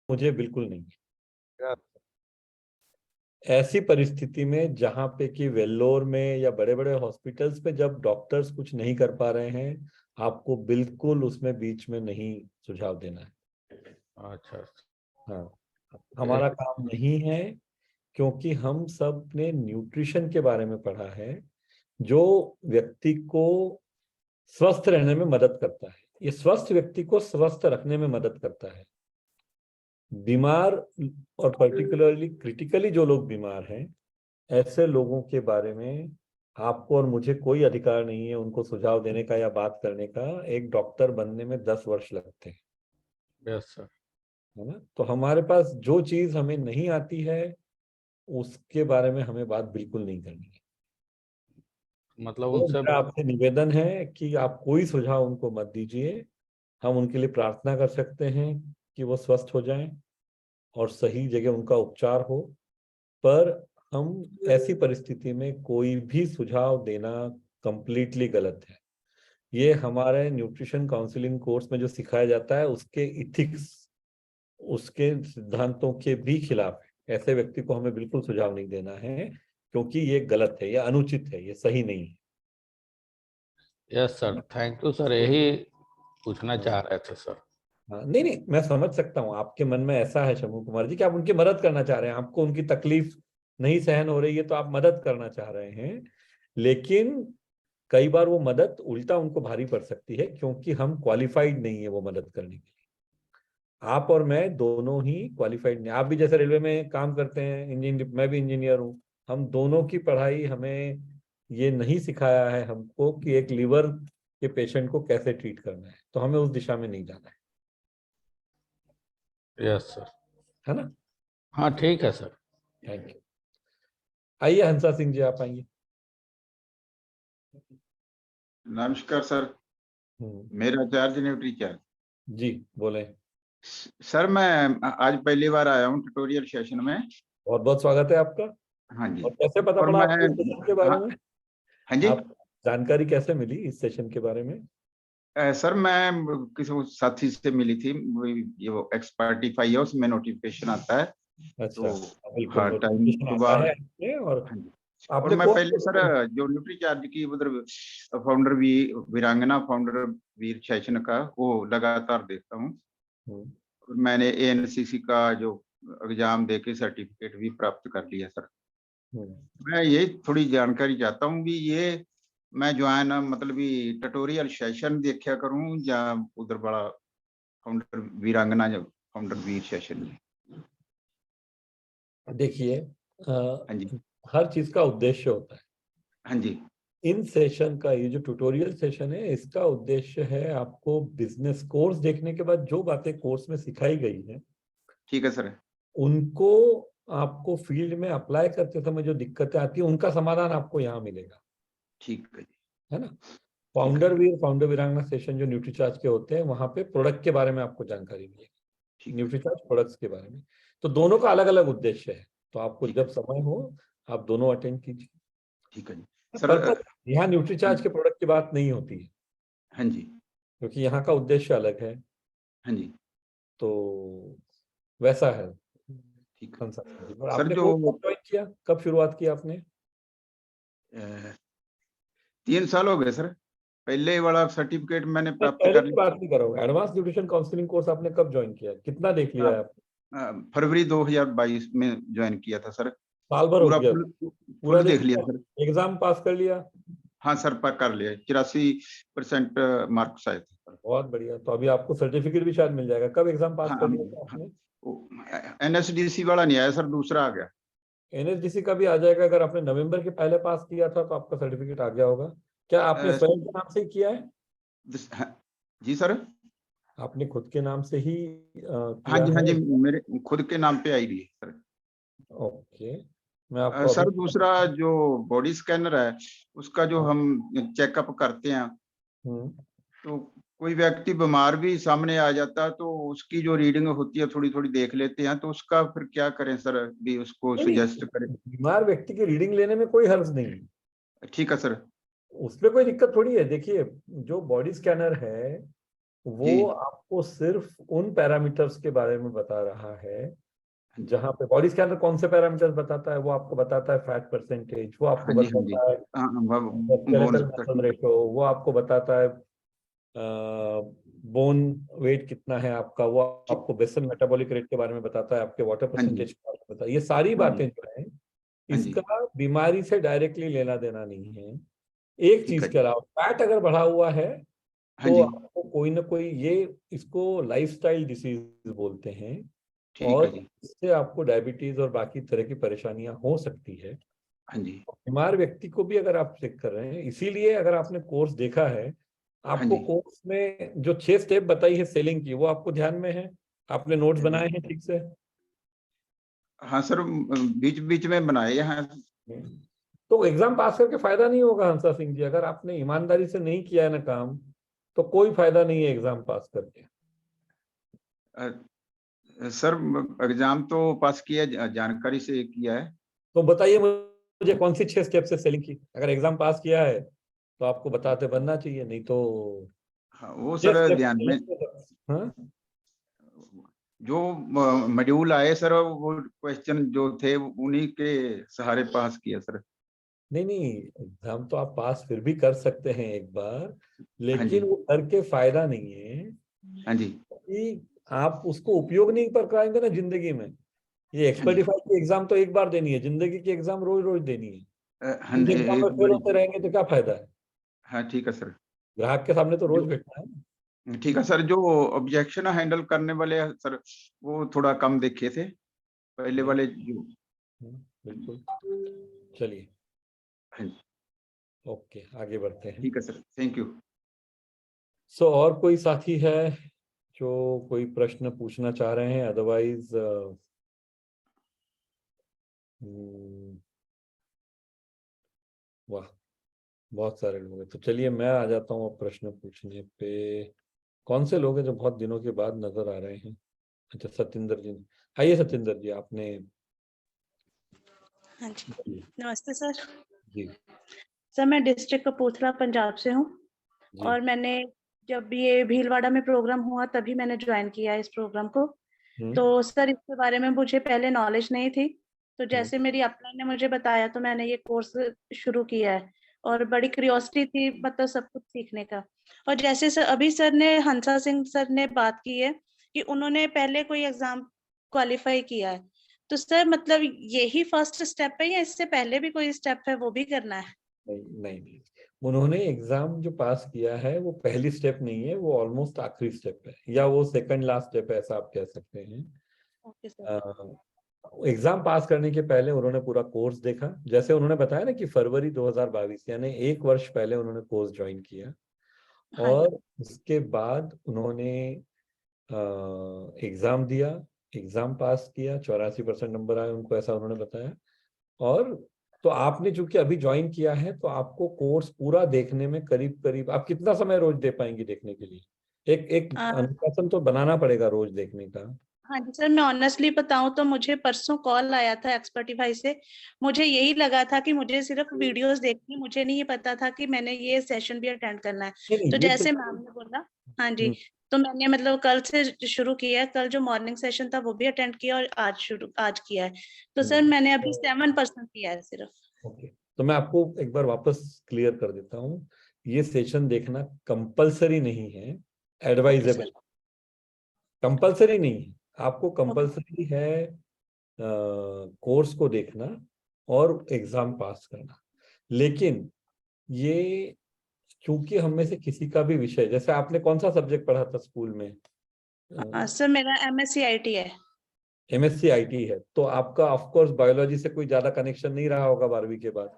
मुझे बिल्कुल नहीं है। ऐसी परिस्थिति में जहां पे कि वेल्लोर में या बड़े बड़े हॉस्पिटल्स में जब डॉक्टर्स कुछ नहीं कर पा रहे हैं, आपको बिल्कुल उसमें बीच में नहीं सुझाव देना है। अच्छा। हाँ, हमारा काम नहीं है, क्योंकि हम सब ने न्यूट्रिशन के बारे में पढ़ा है जो व्यक्ति को स्वस्थ रहने में मदद करता है। ये स्वस्थ व्यक्ति को स्वस्थ रखने में मदद करता है। बीमार और पर्टिकुलरली क्रिटिकली जो लोग बीमार हैं, ऐसे लोगों के बारे में आपको और मुझे कोई अधिकार नहीं है उनको सुझाव देने का या बात करने का। एक डॉक्टर बनने में 10 वर्ष लगते हैं। Yes sir. है ना? तो हमारे पास जो चीज हमें नहीं आती है उसके बारे में हमें बात बिल्कुल नहीं करनी है। मतलब तो उनसे मेरा आपसे निवेदन है कि आप कोई सुझाव उनको मत दीजिए। हम उनके लिए प्रार्थना कर सकते हैं कि वो स्वस्थ हो जाएं और सही जगह उनका उपचार हो, पर हम ऐसी परिस्थिति में कोई भी सुझाव देना कंप्लीटली गलत है। ये हमारे न्यूट्रिशन काउंसलिंग कोर्स में जो सिखाया जाता है उसके इथिक्स, उसके सिद्धांतों के भी खिलाफ है। ऐसे व्यक्ति को हमें बिल्कुल सुझाव नहीं देना है, क्योंकि ये गलत है, ये अनुचित है, ये सही नहीं है। Yes sir, thank you sir, यही पूछना हाँ, चाह रहे थे सर। हाँ, नहीं नहीं, मैं समझ सकता हूँ आपके मन में ऐसा है शंभू कुमार जी कि आप उनकी मदद करना चाह रहे हैं, आपको उनकी तकलीफ नहीं सहन हो रही है तो आप मदद करना चाह रहे हैं। लेकिन कई बार वो मदद उल्टा उनको भारी पड़ सकती है, क्योंकि हम क्वालिफाइड नहीं है वो मदद करने के लिए। आप और मैं दोनों ही क्वालिफाइड नहीं। आप भी जैसे रेलवे में काम करते हैं, इंजीनियर, मैं भी इंजीनियर हूँ। हम दोनों की पढ़ाई हमें ये नहीं सिखाया है हमको कि एक लीवर के पेशेंट को कैसे ट्रीट करना है, तो हमें उस दिशा में नहीं जाना यस सर। है ना? हाँ ठीक है सर। Thank you. आइए हंसा सिंह जी, आप आइए। नमस्कार सर, मेरा चार्ज न्यूट्री चार्ज। जी बोले। सर मैं आज पहली बार आया हूँ ट्यूटोरियल सेशन में। बहुत बहुत स्वागत है आपका। हाँ जी। और कैसे पता और पड़ा मैं आपको इस सेशन के बारे हाँ, में? हाँ जी। आप जानकारी कैसे मिली इस सेशन के बारे में? सर मैं किसी साथी से मिली थी, ये वो एक्सपर्टिफाई है उसमें नोटिफिकेशन आता है। अच्छा, तो बिल्कुल हाँ टाइम नोटिफिकेशन आता सुबह। है आपने। और हाँ जी। और आपने मैं कौन पहले सर जो न्यूट्री चार्ज की उधर फाउंडर वीरांगना फाउंडर वीर सेशन का वो लगातार देखता हूँ। हम्म, और मैंने एएनसीसी का जो एग्जाम दे के सर्टिफिकेट भी प्राप्त कर लिया सर। हम्म। मैं ये थोड़ी जानकारी चाहता हूँ कि ये मैं ज्वाइन मतलब ये ट्यूटोरियल सेशन देखा करूँ या उधर बड़ा फाउंडर वीरांगना जो फाउंडर वीर सेशन में। देखिए, हाँ जी। हर चीज का उद्देश्य होता है। हाँ जी। इन सेशन का, ये जो ट्यूटोरियल सेशन है, इसका उद्देश्य है आपको बिजनेस कोर्स देखने के बाद जो बातें कोर्स में सिखाई गई है ठीक है सर। उनको आपको फील्ड में अप्लाई करते समय जो दिक्कतें आती है उनका समाधान आपको यहाँ मिलेगा। ठीक है जी। है ना? ठीक है। फाउंडर वीरांगना सेशन जो न्यूट्रीचार्ज के होते हैं, वहां पे प्रोडक्ट के बारे में आपको जानकारी मिलेगी, ठीक है। न्यूट्रीचार्ज प्रोडक्ट्स के बारे में। तो दोनों का अलग अलग उद्देश्य है, तो आपको ठीक जब है। समय हो आप दोनों अटेंड कीजिए। ठीक है जी सर। पर्पज, यहाँ न्यूट्रीचार्ज के प्रोडक्ट की बात नहीं होती है, हाँ जी। क्योंकि यहाँ का उद्देश्य अलग है। हाँ जी। तो वैसा है। ठीक है कंसल्टेंट जी। और सर। आपने जो कोर्स कब ज्वाइन किया, कब शुरुआत की आपने? 3 साल हो गए सर। पहले वाला सर्टिफिकेट मैंने नहीं, प्राप्त पहले कर की लिया। बात नहीं कर रहा हूँ। एडवांस न्यूट्रिशन काउंसलिंग कोर्स आपने कब ज्वाइन किया, कितना देख लिया है आपने? फरवरी 2022 में ज्वाइन किया था सर। साल भर हो पूरा गया? फुल पूरा फुल देख देख लिया लिया? सर। एग्जाम पास कर लिया? हाँ सर, पर कर लिया। 83% मार्क्स आए थे सर। बहुत बढ़िया। तो अभी आपको सर्टिफिकेट भी शायद मिल जाएगा। कब एग्जाम पास हाँ कर लिया था आपने? एनएसडीसी वाला नहीं आया सर, दूसरा आ गया। एनएसडीसी का भी आ जाएगा। अगर आपने नवंबर के पहले पास किया था तो आपका सर्टिफिकेट आ गया होगा। क्या आपने अ, स्वयं के नाम से ही किया है? हाँ, जी सर। आपने खुद के नाम से ही हाँ किया जी, हाँ है? जी, मेरे खुद के नाम पे आईडी है सर। ओके, मैं आपको अभी। सर दूसरा जो बॉडी स्कैनर है उसका जो हाँ, हम चेकअप करते हैं, हम्म। तो कोई व्यक्ति बीमार भी सामने आ जाता है तो उसकी जो रीडिंग होती है थोड़ी थोड़ी देख लेते हैं, तो उसका फिर क्या करें सर, भी उसको नहीं सुजेस्ट करें। नहीं, बीमार व्यक्ति की रीडिंग लेने में कोई हर्ज नहीं है। ठीक है सर। उसमें कोई दिक्कत थोड़ी है। देखिए, जो बॉडी स्कैनर है जी। आपको सिर्फ उन पैरामीटर्स के बारे में बता रहा है जहां पे बॉडी स्कैनर कौन से पैरामीटर्स बताता है, वो आपको बताता है फैट परसेंटेज, वो आपको हाँ जी, हाँ जी। बताता है हाँ, स्केलेटल मसल रेशो, वो आपको बताता है बोन वेट कितना है आपका, वो आपको बेसल मेटाबॉलिक रेट के बारे में बताता है, आपके वाटर हाँ जी, परसेंटेज के बारे में बताता है। ये सारी हाँ जी, बातें जो है हाँ जी। इसका बीमारी से डायरेक्टली लेना देना नहीं है। एक ठीक चीज है के जी। अलावा फैट अगर बढ़ा हुआ है हाँ तो जी, आपको कोई ना कोई, ये इसको लाइफस्टाइल डिसीज बोलते हैं, ठीक है और जी। इससे आपको डायबिटीज और बाकी तरह की परेशानियां हो सकती है। हाँ जी, बीमार व्यक्ति को भी अगर आप चेक कर रहे हैं, इसीलिए अगर आपने कोर्स देखा है, हाँ आपको जी। कोर्स में जो 6 स्टेप बताई है सेलिंग की, वो आपको ध्यान में है? आपने नोट्स बनाए हैं ठीक से? हाँ सर, बीच बीच में बनाए हैं। तो एग्जाम पास करके फायदा नहीं होगा हंसा सिंह जी, अगर आपने ईमानदारी से नहीं किया है ना काम, तो कोई फायदा नहीं है एग्जाम पास करके। सर एग्जाम तो पास किया, जानकारी से किया है। तो बताइए मुझे कौन सी 6 स्टेप से सेलिंग की, अगर एग्जाम पास किया है तो आपको बताते बनना चाहिए, नहीं तो हाँ, वो 6 सर स्टेप ध्यान में हाँ। जो मॉड्यूल आए सर, वो क्वेश्चन जो थे उन्हीं के सहारे पास किया सर। नहीं नहीं, एग्जाम तो आप पास फिर भी कर सकते हैं एक बार, हाँ जी, लेकिन वो करके फायदा नहीं है हाँ जी, कि आप उसको उपयोग नहीं कर पाएंगे ना जिंदगी में। ये हाँ जी। एक्सपर्टिफाई की एग्जाम तो एक बार देनी है, जिंदगी की एग्जाम रोज रोज देनी है। हाँ, एक एग्जाम में एक फेल बड़ी। होते रहेंगे तो क्या फायदा है? हाँ ठीक है सर। ग्राहक के सामने तो रोज जो बैठना है। ठीक है सर, जो ऑब्जेक्शन हैंडल करने वाले हैं सर, वो थोड़ा कम देखे थे पहले नहीं, वाले जो। बिल्कुल। चलिए, हाँ जी, ओके, आगे बढ़ते हैं। ठीक है सर, थैंक यू। सो और कोई साथी है जो कोई प्रश्न पूछना चाह रहे हैं? अदरवाइज वाह, बहुत सारे लोग हैं। तो चलिए मैं आ जाता हूँ अब प्रश्न पूछने पे। कौन से लोग हैं जो बहुत दिनों के बाद नजर आ रहे हैं? अच्छा, सत्येंद्र जी। आइए सत्येंद्र जी, आपने। हाँ जी, नमस्ते सर। जी सर मैं डिस्ट्रिक्ट कपूरथला पंजाब से हूँ जी। और मैंने जब ये भीलवाड़ा में प्रोग्राम हुआ तभी मैंने ज्वाइन किया इस प्रोग्राम को। हम्म तो सर इसके बारे में मुझे पहले नॉलेज नहीं थी, तो हम्म जैसे मेरी अपलाइन ने मुझे बताया तो मैंने ये कोर्स शुरू किया है और बड़ी क्यूरियोसिटी थी मतलब सब कुछ सीखने का। और जैसे सर अभी सर ने हंसा सिंह सर ने बात की है कि उन्होंने पहले कोई एग्जाम क्वालिफाई किया है, तो सर मतलब यही फर्स्ट स्टेप है या इससे पहले भी कोई स्टेप है वो भी करना है? नहीं नहीं नहीं, उन्होंने एग्जाम जो पास किया है वो पहली स्टेप नहीं है, वो ऑलमोस्ट आखिरी स्टेप है, या वो सेकंड लास्ट स्टेप है, ऐसा आप कह सकते हैं। Okay sir. एग्जाम पास करने के पहले उन्होंने पूरा कोर्स देखा, जैसे उन्होंने बताया ना कि फरवरी 2022 यानी 1 वर्ष पहले उन्होंने कोर्स ज्वाइन किया, हाँ जी। और उसके बाद उन्होंने एग्जाम दिया, एग्जाम पास किया, 84% नंबर आए उनको, ऐसा उन्होंने बताया। और तो आपने चूंकि अभी ज्वाइन किया है तो आपको कोर्स पूरा देखने में करीब करीब आप कितना समय रोज दे पाएंगी देखने के लिए? एक एक आ, अनुशासन तो बनाना पड़ेगा रोज देखने का। हाँ जी सर, मैं ऑनेस्टली बताऊं तो मुझे परसों कॉल आया था एक्सपर्टिफाई से। मुझे यही लगा था कि मुझे सिर्फ वीडियोस देखनी, मुझे नहीं पता था कि मैंने ये सेशन भी अटेंड करना है। नहीं नहीं, तो ये तो जैसे मैम ने बोला, हाँ जी, तो मैंने मतलब कल से शुरू किया है। कल जो मॉर्निंग सेशन था वो भी अटेंड किया और आज किया है। तो सर मैंने अभी 7% किया है सिर्फ। ओके, तो मैं आपको एक बार वापस क्लियर कर देता हूँ। ये सेशन देखना कंपलसरी नहीं है, ओके एडवाइजेबल। सर। कंपलसरी नहीं है, आपको ओके। कंपलसरी है कोर्स को देखना और एग्जाम पास करना। लेकिन ये चूंकि हम में से किसी का भी विषय, जैसे आपने कौन सा सब्जेक्ट पढ़ा था स्कूल में? सर मेरा MSc IT है। एमएससी आईटी है, तो आपका ऑफ कोर्स बायोलॉजी से कोई ज्यादा कनेक्शन नहीं रहा होगा 12वीं के बाद,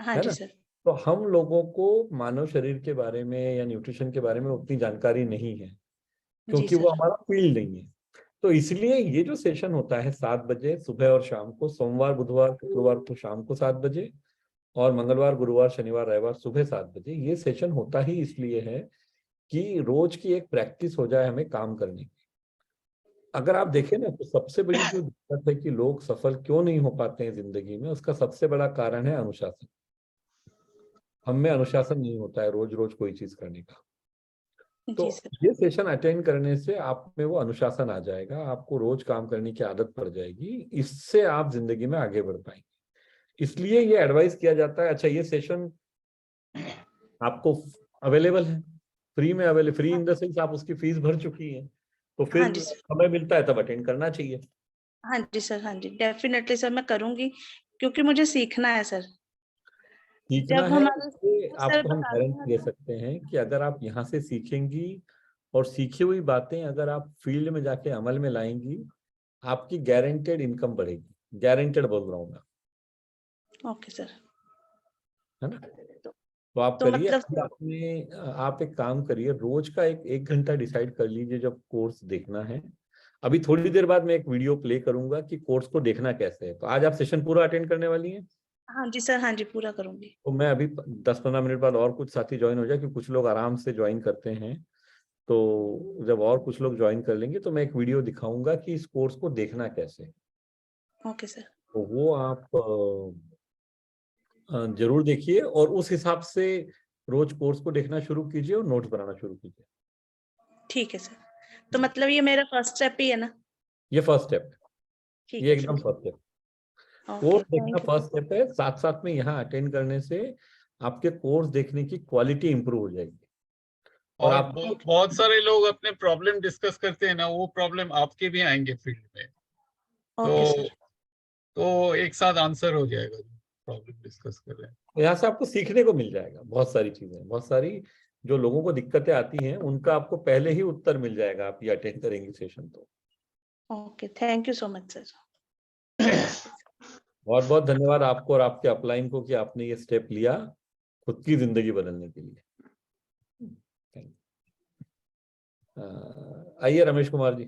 हाँ है जी ना? सर। तो हम लोगों को मानव शरीर के बारे में या न्यूट्रिशन के बारे में उतनी जानकारी नहीं है, जी क्योंकि वो सर। हमारा फील्ड नहीं है। तो इसलिए ये जो सेशन होता है 7 बजे सुबह और शाम को, सोमवार बुधवार शुक्रवार को शाम को 7 बजे, और मंगलवार गुरुवार शनिवार रविवार सुबह 7 बजे, ये सेशन होता ही इसलिए है कि रोज की एक प्रैक्टिस हो जाए हमें काम करने की। अगर आप देखें ना तो सबसे बड़ी जो दिक्कत है कि लोग सफल क्यों नहीं हो पाते हैं जिंदगी में, उसका सबसे बड़ा कारण है अनुशासन। हम में अनुशासन नहीं होता है रोज रोज कोई चीज करने का। तो जी सर। ये सेशन अटेंड करने से आप में वो अनुशासन आ जाएगा, आपको रोज काम करने की आदत पड़ जाएगी, इससे आप जिंदगी में आगे बढ़ पाएंगे। इसलिए ये एडवाइस किया जाता है। अच्छा, ये सेशन आपको अवेलेबल है, फ्री में available, free in the sense आप उसकी फीस भर चुकी हैं, तो हाँ फिर जी सर। समय मिलता है तब अटेंड करना चाहिए। हाँ जी सर, हाँ जी, डेफिनेटली सर मैं करूंगी, क्योंकि मुझे सीखना है सर। सीखना जब है, हमारे इससे सर आपको हम बताते हैं गारंटी दे ना। सकते हैं कि अगर आप यहाँ से सीखेंगी और सीखी हुई बातें अगर आप फील्ड में जाके अमल में लाएंगी, आपकी गारंटेड इनकम बढ़ेगी, गारंटेड बोल रहा हूँ मैं, ओके सर। है ना। तो आप तो करिए, मतलब अभी आप एक काम करिए, रोज का एक घंटा डिसाइड कर लीजिए जब कोर्स देखना है। अभी थोड़ी देर बाद मैं एक वीडियो प्ले करूंगा कि कोर्स को देखना कैसे है। तो आज आप सेशन पूरा अटेंड करने वाली हैं? हाँ जी सर, हाँ जी, पूरा करूंगी। तो मैं अभी 10-15 मिनट बाद और कुछ साथी ज्वाइन हो जाए, क्योंकि कुछ लोग आराम से ज्वाइन करते हैं, तो जब और कुछ लोग ज्वाइन कर लेंगे तो मैं एक वीडियो दिखाऊंगा कि इस कोर्स को देखना कैसे है। Okay sir. तो वो आप जरूर देखिए और उस हिसाब से रोज कोर्स को देखना शुरू कीजिए और नोट्स बनाना शुरू कीजिए। ठीक है सर। तो मतलब ये मेरा फर्स्ट स्टेप ही है ना? ये फर्स्ट स्टेप, ठीक ये है एकदम sir. First step. Okay, course देखना थैंक यू। फर्स्ट स्टेप है, साथ साथ में यहाँ अटेंड करने से आपके कोर्स देखने की क्वालिटी इंप्रूव हो जाएगी। और और आप बहुत सारे लोग अपने प्रॉब्लम डिस्कस करते हैं ना, वो प्रॉब्लम आपके भी आएंगे फील्ड में, ओके तो सर। तो एक साथ आंसर हो जाएगा जो प्रॉब्लम डिस्कस कर रहे हैं। यहाँ से आपको सीखने को मिल जाएगा, बहुत सारी चीजें, बहुत सारी जो लोगों को दिक्कतें आती हैं उनका आपको पहले ही उत्तर मिल जाएगा, आप ये अटेंड करेंगे सेशन तो। Okay, thank you so much sir. बहुत बहुत धन्यवाद आपको और आपके अपलाइन को कि आपने ये स्टेप लिया खुद की जिंदगी बदलने के लिए। Thank you. आइए रमेश कुमार जी,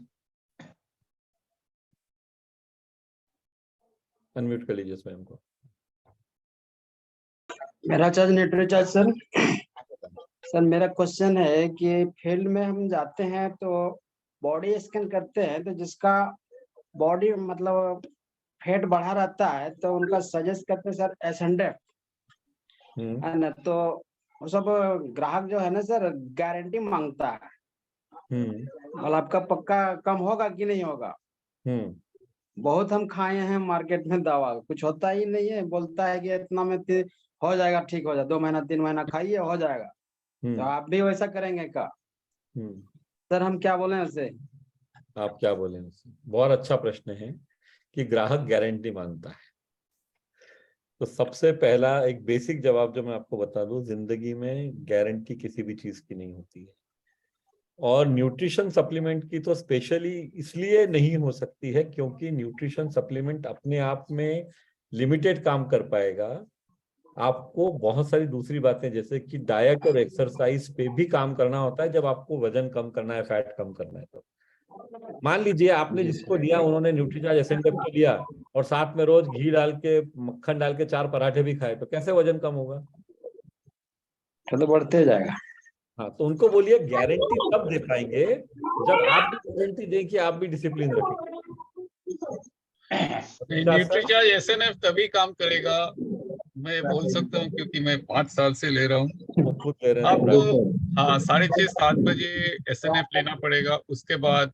अनम्यूट कर लीजिए स्वयं को। मेरा charge net recharge sir. Sir मेरा क्वेश्चन है कि फील्ड में हम जाते हैं तो बॉडी स्कैन करते हैं, तो जिसका बॉडी मतलब फैट बढ़ा रहता है तो उनका सजेस्ट करते हैं सर एसेंडेफ, है ना। तो वो सब ग्राहक जो है ना सर गारंटी मांगता है, मतलब आपका पक्का कम होगा कि नहीं होगा। बहुत हम खाए हैं मार्केट में दवा, कुछ होता ही नहीं है, बोलता है कि इतना में हो जाएगा, ठीक हो जाए, 2 महीना 3 महीना खाइए हो जाएगा। तो आप भी वैसा करेंगे क्या सर? हम क्या बोले उससे? आप क्या बोले उससे? बहुत अच्छा प्रश्न है कि ग्राहक गारंटी मांगता है। तो सबसे पहला एक बेसिक जवाब जो मैं आपको बता दूं, जिंदगी में गारंटी किसी भी चीज की नहीं होती है, और न्यूट्रिशन सप्लीमेंट की तो स्पेशली इसलिए नहीं हो सकती है क्योंकि न्यूट्रिशन सप्लीमेंट अपने आप में लिमिटेड काम कर पाएगा। आपको बहुत सारी दूसरी बातें जैसे कि डाइट और एक्सरसाइज पे भी काम करना होता है जब आपको वजन कम करना है, फैट कम करना है। तो मान लीजिए आपने जिसको दिया उन्होंने न्यूट्रीचार्ज एसेंडेफ तो लिया और साथ में रोज घी डाल के मक्खन डाल के 4 पराठे भी खाए, तो कैसे वजन कम होगा? तो बढ़ते जाएगा। हाँ, तो उनको बोलिए गारंटी तब दे पाएंगे जब आप भी गारंटी दें कि आप भी डिसिप्लिन रखेंगे। न्यूट्रीचार्ज एसएनएफ तभी काम करेगा, मैं बोल सकता हूँ, क्योंकि मैं 5 साल से ले रहा हूँ। खुद ले रहे हैं तो आपको हाँ 6:30-7 बजे एसएनएफ लेना पड़ेगा, उसके बाद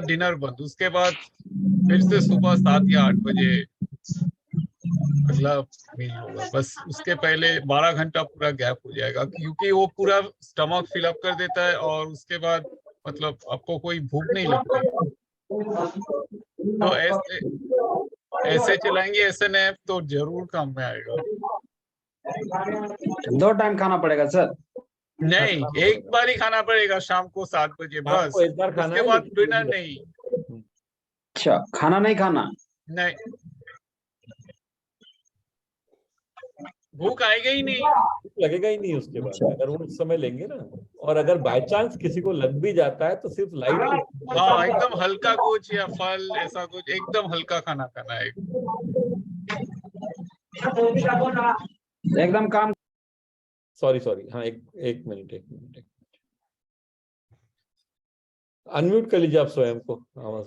डिनर बंद, उसके बाद फिर से सुबह 7 या 8 बजे अगला मील होगा। बस उसके पहले 12 घंटा पूरा गैप हो जाएगा, क्योंकि वो पूरा स्टमक फिलअप कर देता है और उसके बाद मतलब आपको कोई भूख नहीं लगती। तो ऐसे चलाएंगे एसएनएफ तो जरूर काम में आएगा। 2 टाइम खाना पड़ेगा सर? नहीं, एक बार ही खाना पड़ेगा, शाम को 7 बजे बस। आपको एक बार खाना उसके है, बाद लेकिन डिनर नहीं। अच्छा, खाना नहीं खाना? नहीं, भूख आएगा ही नहीं, लगेगा ही नहीं उसके बाद अगर वो उस समय लेंगे ना। और अगर बाय चांस किसी को लग भी जाता है तो सिर्फ लाइट, हाँ एकदम हल्का कुछ या फल ऐसा कुछ, एकदम हल्का खाना खाना है। एकदम काम। सॉरी हाँ, एक मिनट अनम्यूट कर लीजिए आप स्वयं को, आवाज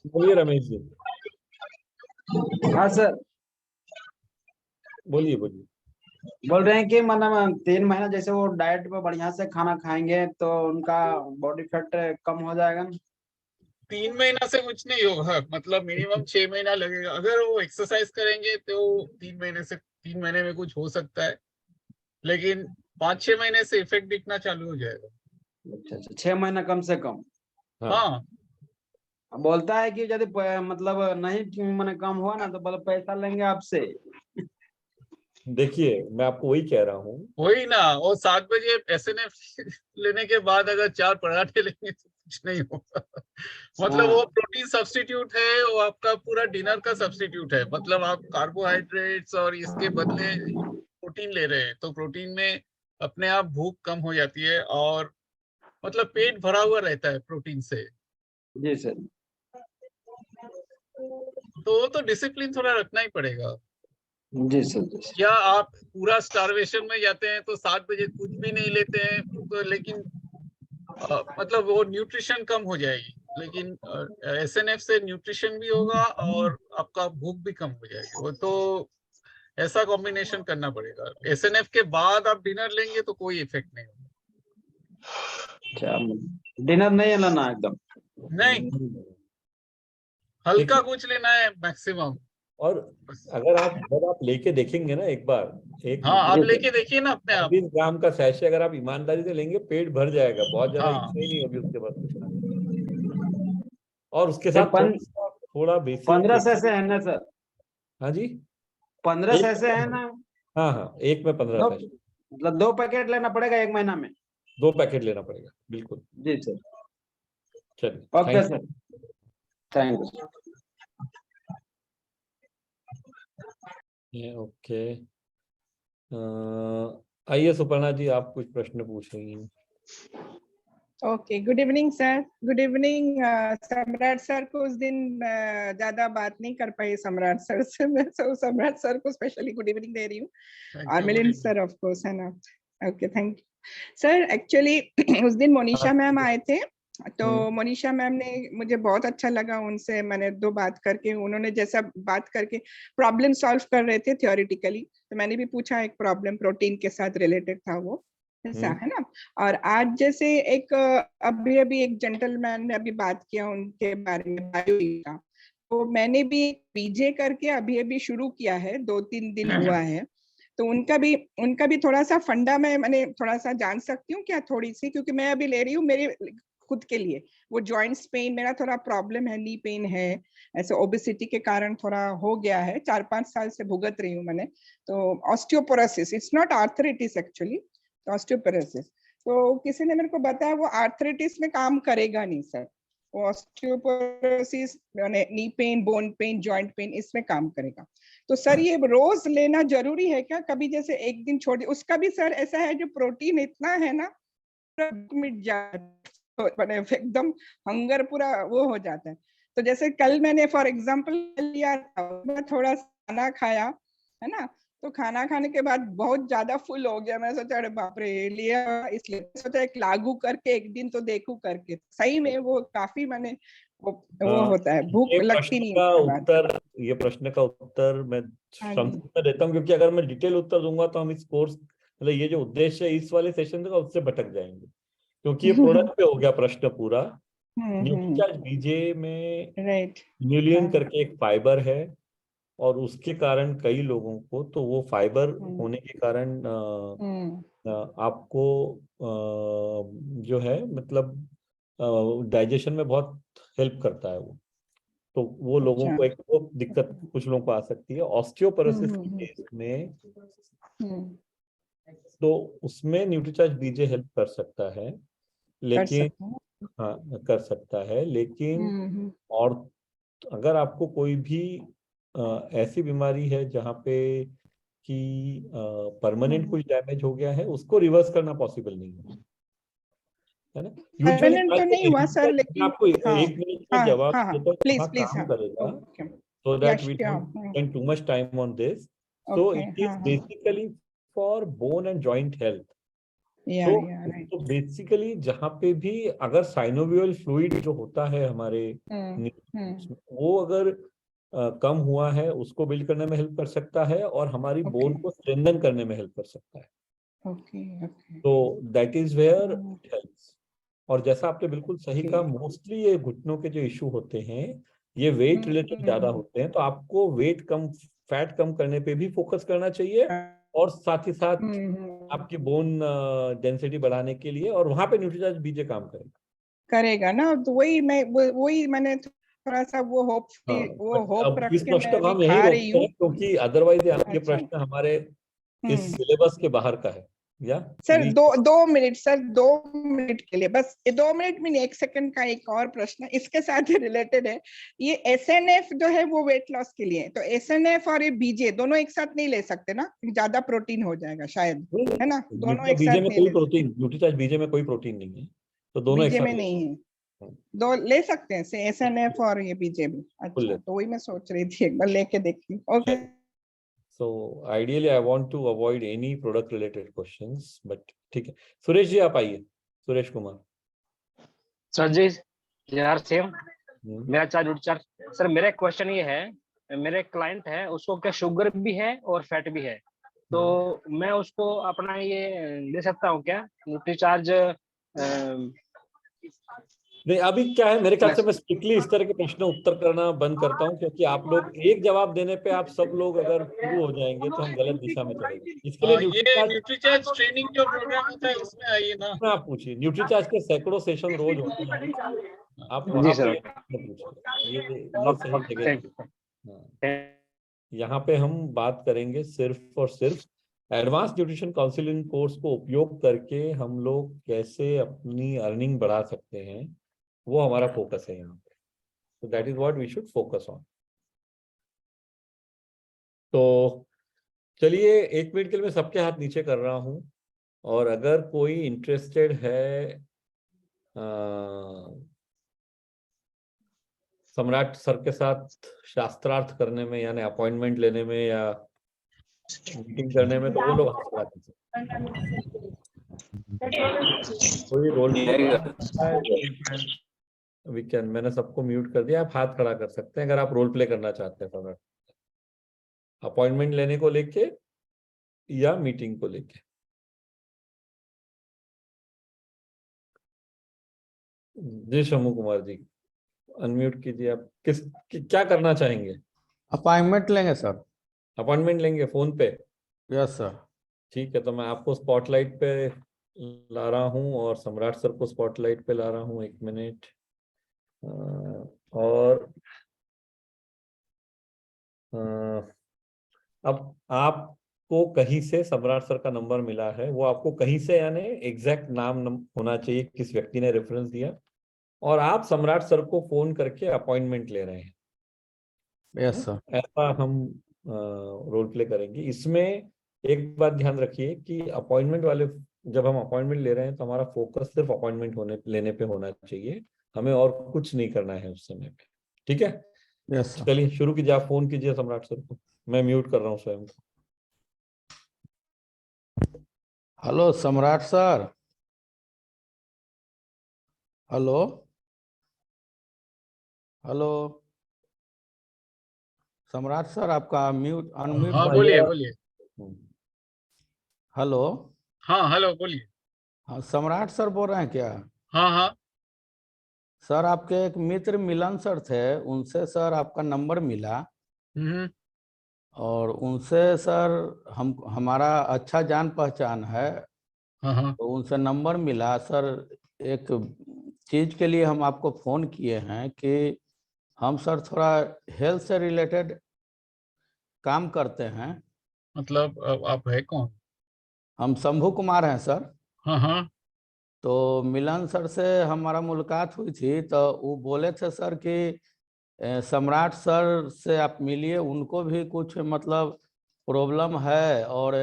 बोलिए रमेश जी, हाँ सर, बोलिए बोलिए। बोल रहे हैं कि मतलब 3 महीना जैसे वो डाइट पे बढ़िया से खाना खाएंगे तो उनका बॉडी फैट कम हो जाएगा ना? 3 महीना से कुछ नहीं होगा, मतलब मिनिमम 6 महीना लगेगा। अगर वो एक्सरसाइज करेंगे तो 3 महीने में कुछ हो सकता है, लेकिन 5-6 महीने से इफेक्ट दिखना चालू हो जाएगा। अच्छा अच्छा, 6 महीना कम से कम। हाँ हाँ, बोलता है कि यदि मतलब नहीं मैंने कम हुआ ना तो बोले पैसा लेंगे आपसे। देखिए मैं आपको वही कह रहा हूँ, वही ना। और 7 बजे एसएनएफ लेने के बाद अगर 4 पराठे लेंगे तो कुछ नहीं होगा। मतलब वो हाँ प्रोटीन सब्स्टिट्यूट है, वो आपका पूरा डिनर का सब्स्टिट्यूट है। मतलब आप कार्बोहाइड्रेट्स और इसके बदले प्रोटीन ले रहे हैं, तो प्रोटीन में अपने आप भूख कम हो जाती है और मतलब पेट भरा हुआ रहता है प्रोटीन से। जी सर। तो वो तो डिसिप्लिन थोड़ा रखना ही पड़ेगा। जी सर जी सर। या आप पूरा स्टारवेशन में जाते हैं तो 7 बजे कुछ भी नहीं लेते हैं तो, लेकिन मतलब वो न्यूट्रिशन कम हो जाएगी। लेकिन एसएनएफ से न्यूट्रिशन भी होगा और आपका भूख भी कम हो जाएगी। वो तो ऐसा कॉम्बिनेशन करना पड़ेगा। एसएनएफ के बाद आप डिनर लेंगे तो कोई इफेक्ट नहीं होगा। अच्छा, डिनर नहीं लेना है एकदम? नहीं, हल्का कुछ लेना है मैक्सिमम। और अगर आप लेके देखेंगे ना एक बार, एक हाँ, आप लेके देखिए ना अपने आप। 20 ग्राम का सैशे अगर आप ईमानदारी से लेंगे, पेट भर जाएगा, बहुत ज्यादा हाँ, इच्छा ही नहीं होगी उसके बाद कुछ खाने। और उसके ये साथ थोड़ा बेसिक 15 से है ना सर? हाँ जी, 15 से है ना? हाँ हाँ, एक में 15 दो, सैशे, मतलब 2 पैकेट लेना पड़ेगा 1 महीना में? 2 पैकेट लेना पड़ेगा, बिल्कुल। जी सर। चलिए, okay thank sir, thank you. You. Okay, आइए सुपर्णा जी, आप कुछ प्रश्न पूछ रही हैं। Okay, good evening sir. Good evening सम्राट सर को उस दिन ज्यादा बात नहीं कर पाई सम्राट सर से, मैं सम्राट सर को स्पेशली गुड इवनिंग दे रही हूँ, और मिलिंद सर ऑफ कोर्स, है ना। Okay, thank you sir. Actually उस दिन मोनिशा मैम आए थे, तो मोनिशा मैम ने, मुझे बहुत अच्छा लगा उनसे, मैंने 2 बात करके, उन्होंने जैसा बात करके प्रॉब्लम सॉल्व कर रहे थे थियोरिटिकली, तो मैंने भी पूछा, एक प्रॉब्लम प्रोटीन के साथ रिलेटेड था वो, ऐसा है ना। और आज जैसे एक अभी अभी एक जेंटलमैन ने अभी बात किया उनके बारे में, बायो का, तो मैंने भी बीजे करके अभी अभी शुरू किया है, 2-3 दिन हुआ है, तो उनका भी थोड़ा सा फंडा में मैंने थोड़ा सा जान सकती हूँ क्या, थोड़ी सी, क्योंकि मैं अभी ले रही हूँ मेरे खुद के लिए, वो जॉइंट्स पेन, मेरा थोड़ा प्रॉब्लम है, नी पेन है, ऐसे ओबेसिटी के कारण थोड़ा हो गया है, 4-5 साल से भुगत रही हूँ मैंने। तो osteoporosis, it's not arthritis actually, osteoporosis. तो किसी ने मेरे को बताया वो आर्थराइटिस में काम करेगा नहीं सर, वो ऑस्टियोपोरोसिस यानी knee pain, bone pen, joint pain, इसमें काम करेगा। तो सर ये रोज लेना जरूरी है क्या? कभी जैसे एक दिन छोड़, उसका भी सर ऐसा है जो प्रोटीन इतना है ना, मिट जाता है, एकदम हंगर पूरा वो हो जाता है। तो जैसे कल मैंने फॉर एग्जांपल लिया था, मैं थोड़ा खाना खाया, है ना, तो खाना खाने के बाद बहुत ज्यादा फुल हो गया, मैं सोचा अरे बाप रे, लिया, इसलिए सोचा एक लागू करके एक दिन तो देखूं करके, सही में वो काफी मैंने वो होता है, भूख लगती नहीं उसके बाद। ये प्रश्न का उत्तर मैं हाँ जी। संक्षिप्त में देता हूँ, क्योंकि अगर मैं डिटेल उत्तर दूंगा तो हम इस कोर्स, मतलब ये जो उद्देश्य है इस वाले सेशन का, उससे भटक जाएंगे, क्योंकि ये प्रोडक्ट पे हो गया प्रश्न पूरा। न्यूट्रीचार्ज बीजे में राइट, इन्यूलिन करके एक फाइबर है, और उसके कारण कई लोगों को, तो वो फाइबर होने के कारण आपको जो है, मतलब डाइजेशन में बहुत हेल्प करता है वो। तो वो लोगों को एक तो दिक्कत कुछ लोगों को आ सकती है ऑस्टियोपोरोसिस के केस में, तो उसमें न्यूट्रीचार्ज बीजे हेल्प कर सकता है, लेकिन हाँ कर सकता है, लेकिन और अगर आपको कोई भी ऐसी बीमारी है जहाँ पे कि परमानेंट कुछ डैमेज हो गया है, उसको रिवर्स करना पॉसिबल नहीं है ना। यूजुअली तो नहीं हुआ सर, लेकिन आपको 1 मिनट में जवाब देता हूँ प्लीज कहाँ प्लीज, काम करेगा, okay, so that we don't spend too much time on this. So it is basically for bone and joint health. या तो राइट। तो बेसिकली जहाँ पे भी अगर साइनोवियल फ्लूइड जो होता है हमारे वो अगर कम हुआ है, उसको बिल्ड करने में हेल्प कर सकता है और हमारी बोन को स्ट्रेंथन करने में हेल्प कर सकता है। Okay okay. तो that is where it helps. और जैसा आपने बिल्कुल सही कहा, मोस्टली ये घुटनों के जो इश्यू होते हैं ये वेट रिलेटेड ज्यादा होते हैं, तो आपको वेट कम, फैट कम करने पे भी फोकस करना चाहिए और साथ ही साथ आपकी बोन डेंसिटी बढ़ाने के लिए, और वहां पे न्यूट्रीचार्ज बीजे काम करेगा ना। तो वही मैंने थोड़ा सा वो होप वो होप अब रख इस के प्रश्न मैं को अभी हम यही खा रही रोकते हूँ। हैं क्योंकि अदरवाइज ये अच्छा। प्रश्न हमारे इस सिलेबस के बाहर का है। या सर 2 मिनट सर, 2 मिनट के लिए बस, 2 मिनट में 1 सेकंड का एक और प्रश्न इसके साथ ही रिलेटेड है। ये एसएनएफ जो है वो वेट लॉस के लिए, तो एसएनएफ और ये बीजे दोनों एक साथ नहीं ले सकते ना, ज्यादा प्रोटीन हो जाएगा शायद, है ना? दोनों एक बीजे साथ में नहीं कोई ले प्रोटीन, न्यूट्रीचार्ज बीजे में कोई प्रोटीन नहीं है, तो दोनों एक बीजे साथ में नहीं है, 2 ले सकते हैं से एसएनएफ और ये बीजे भी। अच्छा, तो वही मैं सोच रही थी, एक बार लेके देखती हूँ। Okay. So ideally I want to avoid any product related questions, but ठीक है। सुरेश जी आप आइए, सुरेश कुमार। सर जी यार सेम मेरा चार्ज। सर मेरा क्वेश्चन ये है, मेरे क्लाइंट है उसको क्या शुगर भी है और फैट भी है, तो मैं उसको अपना ये ले सकता हूँ क्या न्यूट्रीचार्ज? नहीं अभी क्या है, मेरे ख्याल से मैं स्ट्रिक्टली इस तरह के प्रश्न उत्तर करना बंद करता हूं, क्योंकि आप लोग एक जवाब देने पे आप सब लोग अगर शुरू हो जाएंगे तो हम गलत दिशा में चलेंगे। इसके लिए ये न्यूट्रीचार्ज ट्रेनिंग जो प्रोग्राम होता है उसमें आइए ना। आप पूछिए, न्यूट्रीचार्ज के सैकड़ों सेशन रोज होते हैं, आप जी वहां सर। पे पूछिए, ये सही जगह। यहाँ पे हम बात करेंगे सिर्फ और सिर्फ एडवांस न्यूट्रिशन काउंसलिंग कोर्स को उपयोग करके हम लोग कैसे अपनी अर्निंग बढ़ा सकते हैं, वो हमारा फोकस है यहाँ पे। तो that is what we should focus on. तो चलिए 1 मिनट के लिए मैं सबके हाथ नीचे कर रहा हूं, और अगर कोई इंटरेस्टेड है सम्राट सर के साथ शास्त्रार्थ करने में, यानी अपॉइंटमेंट लेने में या मीटिंग करने में, तो वो लोग हाथ खड़ा कर सकते हैं। कोई रोल वी कैन, मैंने सबको म्यूट कर दिया, आप हाथ खड़ा कर सकते हैं अगर आप रोल प्ले करना चाहते हैं सम्राट, अपॉइंटमेंट लेने को लेके या मीटिंग को लेके। जी शम्भू कुमार जी अनम्यूट कीजिए, आप क्या करना चाहेंगे? अपॉइंटमेंट लेंगे सर। अपॉइंटमेंट लेंगे फोन पे? Yes sir. ठीक है, तो मैं आपको स्पॉटलाइट पे ला रहा हूं और सम्राट सर को स्पॉटलाइट पे ला रहा हूं। 1 मिनट। और अब आपको कहीं से सम्राट सर का नंबर मिला है, वो आपको कहीं से, यानी एग्जैक्ट नाम होना चाहिए किस व्यक्ति ने रेफरेंस दिया, और आप सम्राट सर को फोन करके अपॉइंटमेंट ले रहे हैं। Yes sir. ऐसा हम रोल प्ले करेंगे। इसमें एक बात ध्यान रखिए कि अपॉइंटमेंट वाले, जब हम अपॉइंटमेंट ले रहे हैं तो हमारा फोकस सिर्फ अपॉइंटमेंट लेने पे होना चाहिए, हमें और कुछ नहीं करना है उस समय पे। ठीक है? Yes sir. चलिए शुरू कीजिए, आप फोन कीजिए सम्राट सर को। मैं म्यूट कर रहा हूँ स्वयं को। हेलो सम्राट सर। हेलो हेलो सम्राट सर, आपका म्यूट अनम्यूट। हाँ बोलिए बोलिए। हेलो। हाँ हेलो बोलिए। हाँ सम्राट सर बोल रहे हैं क्या? हाँ हाँ। सर आपके एक मित्र मिलन सर थे, उनसे सर आपका नंबर मिला, और उनसे सर हमारा अच्छा जान पहचान है, हाँ तो उनसे नंबर मिला सर। एक चीज के लिए हम आपको फोन किए हैं कि हम सर थोड़ा हेल्थ से रिलेटेड काम करते हैं। मतलब आप है कौन? हम शंभू कुमार हैं सर। हाँ हाँ। तो मिलन सर से हमारा मुलाकात हुई थी, तो वो बोले थे सर कि सम्राट सर से आप मिलिए, उनको भी कुछ मतलब प्रॉब्लम है, और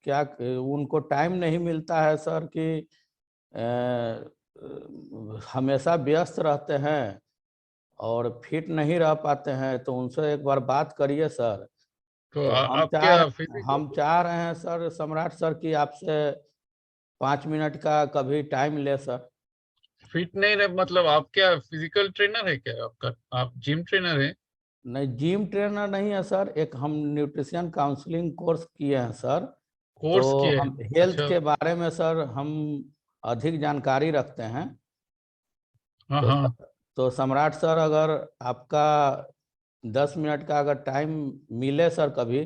क्या उनको टाइम नहीं मिलता है सर कि हमेशा व्यस्त रहते हैं और फिट नहीं रह पाते हैं, तो उनसे एक बार बात करिए सर। तो तो आप क्या फिजिक? हम चाह रहे हैं सर सम्राट सर कि आपसे 5 मिनट का कभी टाइम ले सर। फिट नहीं रहे मतलब आप क्या फिजिकल ट्रेनर है क्या आपका? आप जिम ट्रेनर है? नहीं, जिम ट्रेनर नहीं है सर, एक हम न्यूट्रिशन काउंसलिंग कोर्स किए हैं सर। कोर्स तो किए? हम हेल्थ अच्छा। के बारे में सर हम अधिक जानकारी रखते हैं। हाँ तो हाँ। तो सम्राट सर, अगर आपका 10 मिनट का अगर टाइम मिले सर कभी,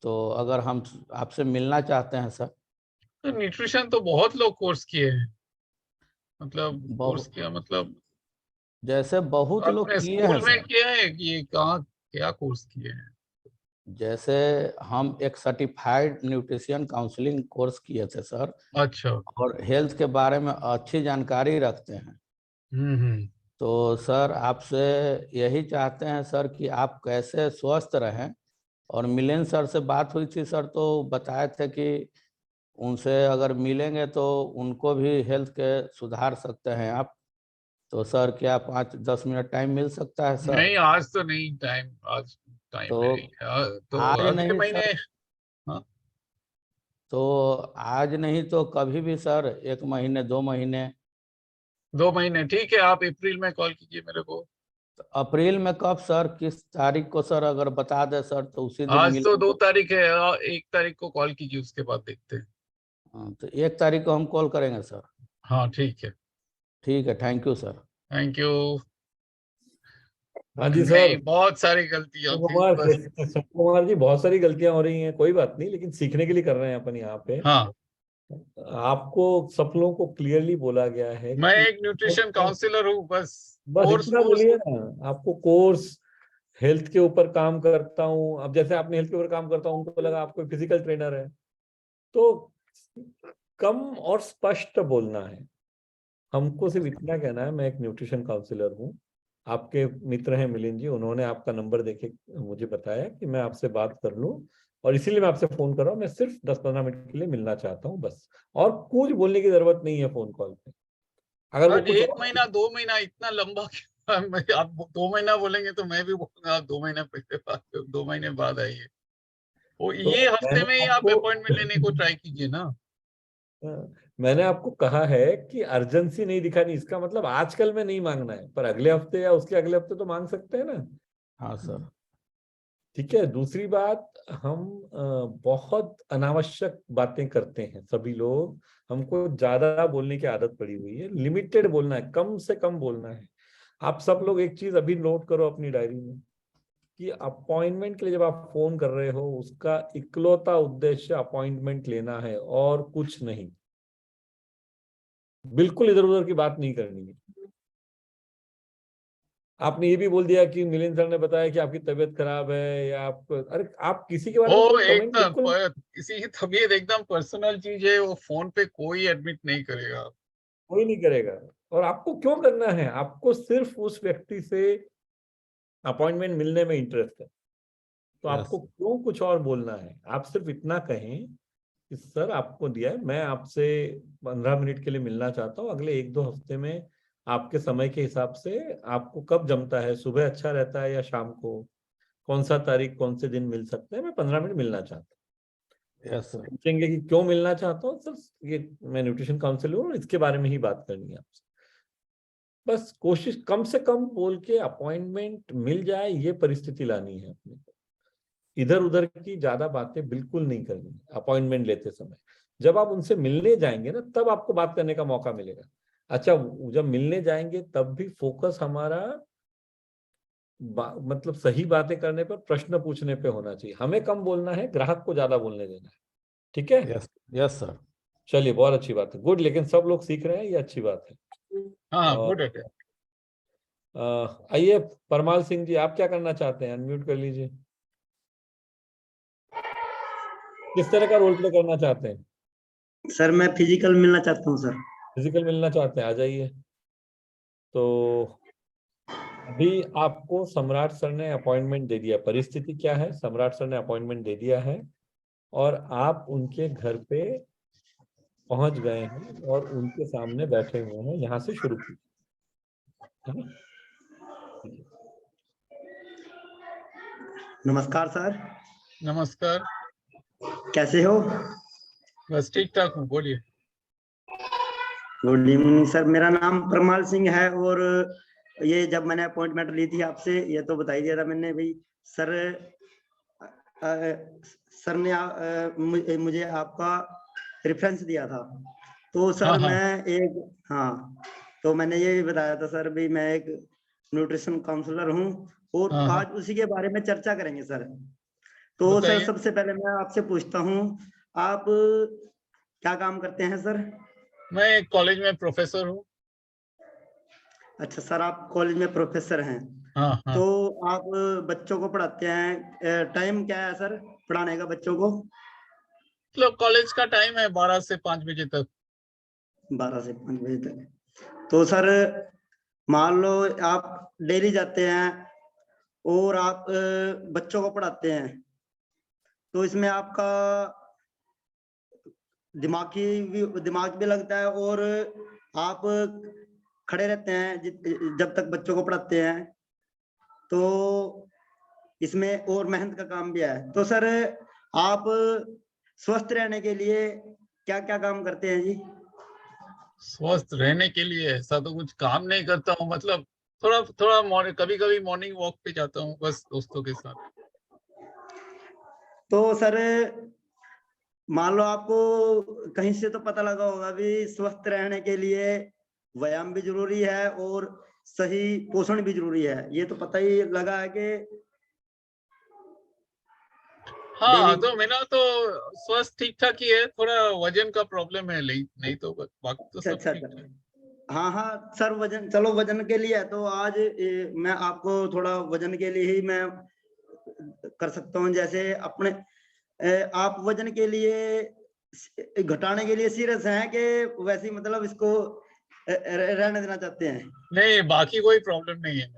तो अगर हम आपसे मिलना चाहते हैं सर। तो न्यूट्रिशन तो बहुत लोग कोर्स किए हैं, मतलब कोर्स बहुत, किया मतलब जैसे बहुत लोग आपने किए हैं स्कूल में सर। किया है कि ये कहाँ क्या कोर्स किए हैं? जैसे हम एक सर्टिफाइड न्यूट्रिशन काउंसलिंग कोर्स किए थे सर, अच्छा। और हेल्थ के बारे में अच्छी जानकारी रखते हैं। हम्म। तो सर आपसे यही चाहते हैं सर कि आप कैसे स्वस्थ रहें। और मिलन सर से बात हुई थी सर, तो बताए थे कि उनसे अगर मिलेंगे तो उनको भी हेल्थ के सुधार सकते हैं आप। तो सर क्या 5-10 मिनट टाइम मिल सकता है सर? नहीं आज तो नहीं टाइम, आज टाइम तो नहीं है। तो आज अगले नहीं महीने। सर, हाँ। तो आज नहीं तो कभी भी सर, 1 महीने 2 महीने। 2 महीने ठीक है, आप अप्रैल में कॉल कीजिए मेरे को। तो अप्रैल में कब सर, किस तारीख को सर, अगर बता दे सर तो उसी दिन आज मिल। तो 2 तारीख है, 1 तारीख को कॉल कीजिए, उसके बाद देखते हैं। हाँ, तो 1 तारीख को हम कॉल करेंगे सर। हाँ ठीक है। ठीक है, thank you sir. Thank you. हाँ जी नहीं सर। बहुत सारी गलतियां थी कुमार बस। कुमार जी, बहुत सारी गलतियां हो रही हैं, कोई बात नहीं, लेकिन सीखने के लिए कर रहे हैं अपन यहाँ पे। हाँ, आपको सब लोगों को क्लियरली बोला गया है मैं कि एक न्यूट्रिशन काउंसलर हूँ बस। बस कोर्स इतना कोर्स। बोलिए ना। आपको कोर्स हेल्थ के ऊपर काम करता हूँ, अब जैसे आपने हेल्थ के ऊपर काम करता हूँ, उनको लगा आप कोई फिजिकल ट्रेनर है, तो कम और स्पष्ट बोलना है। हमको सिर्फ इतना कहना है, मैं एक न्यूट्रिशन काउंसलर हूँ, आपके मित्र हैं मिलिंद जी, उन्होंने आपका नंबर देके मुझे बताया कि मैं आपसे बात कर लूं, और इसीलिए मैं आपसे फोन कर रहा हूँ। मैं सिर्फ 10-15 मिनट के लिए मिलना चाहता हूँ बस, और कुछ बोलने की जरूरत नहीं है फोन कॉल पे। अगर वो और कुछ 1 महीना 2 महीना इतना लंबा क्यों? आप 2 महीना बोलेंगे तो मैं भी बोलूंगा आप 2 महीने पहले बात, 2 महीने बाद आइए। वो तो ये हफ्ते मैंने में ही आप आपको अपॉइंटमेंट लेने को ट्राई कीजिए ना। मैंने आपको कहा है कि अर्जेंसी नहीं दिखानी, इसका मतलब आजकल में नहीं मांगना है, पर अगले हफ्ते या उसके अगले हफ्ते तो मांग सकते हैं ना। हाँ सर। ठीक है। दूसरी बात, हम बहुत अनावश्यक बातें करते हैं सभी लोग, हमको ज्यादा बोलने की आदत पड़ी हुई है। लिमिटेड बोलना है, कम से कम बोलना है। आप सब लोग एक चीज अभी नोट करो अपनी डायरी में, कि अपॉइंटमेंट के लिए जब आप फोन कर रहे हो, उसका इकलौता उद्देश्य अपॉइंटमेंट लेना है और कुछ नहीं। बिल्कुल इधर उधर की बात नहीं करनी है। आपने ये भी बोल दिया कि मिलिंद सर ने बताया कि आपकी तबीयत खराब है, या आप, अरे आप किसी के बारे में वो कोई कमेंट एकदम बिल्कुल किसी की तबीयत एकदम पर्सनल चीज है, वो फोन पे कोई एडमिट नहीं करेगा। कोई नहीं करेगा। और आपको क्यों करना है? आपको सिर्फ उस व्यक्ति से अपॉइंटमेंट मिलने में इंटरेस्ट है, तो यस। आपको क्यों कुछ और बोलना है? आप सिर्फ इतना कहें कि सर आपको दिया है, मैं आपसे 15 मिनट के लिए मिलना चाहता हूँ अगले 1-2 हफ्ते में, आपके समय के हिसाब से आपको कब जमता है, सुबह अच्छा रहता है या शाम को, कौन सा तारीख कौन से दिन मिल सकते हैं, मैं 15 मिनट मिलना चाहता यस हूँ। सर। पूछेंगे कि क्यों मिलना चाहता हूँ सर, ये मैं न्यूट्रिशन काउंसलर हूँ, इसके बारे में ही बात करनी है आपसे। बस कोशिश कम से कम बोल के अपॉइंटमेंट मिल जाए, ये परिस्थिति लानी है अपने को। इधर उधर की ज्यादा बातें बिल्कुल नहीं करनी अपॉइंटमेंट लेते समय। जब आप उनसे मिलने जाएंगे ना, तब आपको बात करने का मौका मिलेगा। अच्छा, जब मिलने जाएंगे तब भी फोकस हमारा मतलब सही बातें करने पर, प्रश्न पूछने पे होना चाहिए। हमें कम बोलना है, ग्राहक को ज्यादा बोलने देना है। ठीक है। यस। Yes sir. चलिए, बहुत अच्छी बात है, गुड। लेकिन सब लोग सीख रहे हैं, ये अच्छी बात है। हाँ और गुड है। आइए परमाल सिंह जी, आप क्या करना चाहते हैं? अनम्यूट कर लीजिए। किस तरह का रोल प्ले करना चाहते हैं? सर मैं फिजिकल मिलना चाहता हूँ सर। फिजिकल मिलना चाहते हैं, आ जाइए। तो अभी आपको सम्राट सर ने अपॉइंटमेंट दे दिया। परिस्थिति क्या है? सम्राट सर ने अपॉइंटमेंट दे दिया है और आप उनके घर पे पहुंच गए हैं और उनके सामने बैठे हुए हैं। यहाँ से शुरू कीजिए, है ना? नमस्कार सर, नमस्कार। कैसे हो? बस ठीक ठाक हूँ, बोलिए। गुड इवनिंग सर, मेरा नाम परमाल सिंह है और ये जब मैंने अपॉइंटमेंट ली थी आपसे ये तो बता ही दिया था मैंने भाई सर। सर ने मुझे आपका रेफरेंस दिया था तो सर हाँ, हाँ। मैं एक तो मैंने ये भी बताया था सर भी मैं एक न्यूट्रिशन काउंसलर हूँ और हाँ, हाँ। आज उसी के बारे में चर्चा करेंगे सर। तो सर बताइए। सबसे पहले मैं आपसे पूछता हूँ आप क्या काम करते हैं सर? मैं एक कॉलेज में प्रोफेसर हूँ। अच्छा सर, आप कॉलेज में प्रोफेसर हैं। हाँ, हाँ। तो आप बच्चों को पढ़ाते हैं, टाइम क्या है सर पढ़ाने का बच्चों को? मतलब कॉलेज का टाइम है 12 से 5 बजे तक। 12 से 5 बजे तक। तो सर मान लो आप डेली जाते हैं और आप बच्चों को पढ़ाते हैं तो इसमें आपका दिमाग भी लगता है और आप खड़े रहते हैं जब तक बच्चों को पढ़ाते हैं तो इसमें और मेहनत का काम भी है। तो सर आप स्वस्थ रहने के लिए क्या क्या काम करते हैं जी? स्वस्थ रहने के लिए ऐसा तो कुछ काम नहीं करता हूँ, मतलब थोड़ा थोड़ा कभी कभी मॉर्निंग वॉक पे जाता हूँ बस दोस्तों के साथ। तो सर मान लो आपको कहीं से तो पता लगा होगा भी स्वस्थ रहने के लिए व्यायाम भी जरूरी है और सही पोषण भी जरूरी है, ये तो पता ही लगा है कि हाँ, डेली। तो मेरा तो स्वास्थ्य ठीक ठाक ही है, थोड़ा वजन का प्रॉब्लम है नहीं तो बाकी तो अच्छा सब अच्छा ठीक अच्छा। ठाक। हाँ सर, वजन चलो वजन के लिए है तो आज मैं आपको थोड़ा वजन के लिए ही मैं कर सकता हूँ। जैसे अपने आप वजन के लिए घटाने के लिए सीरियस हैं कि वैसे ही मतलब इसको रहने देना चाहते हैं? नहीं, बाकी कोई प्रॉब्लम नहीं है,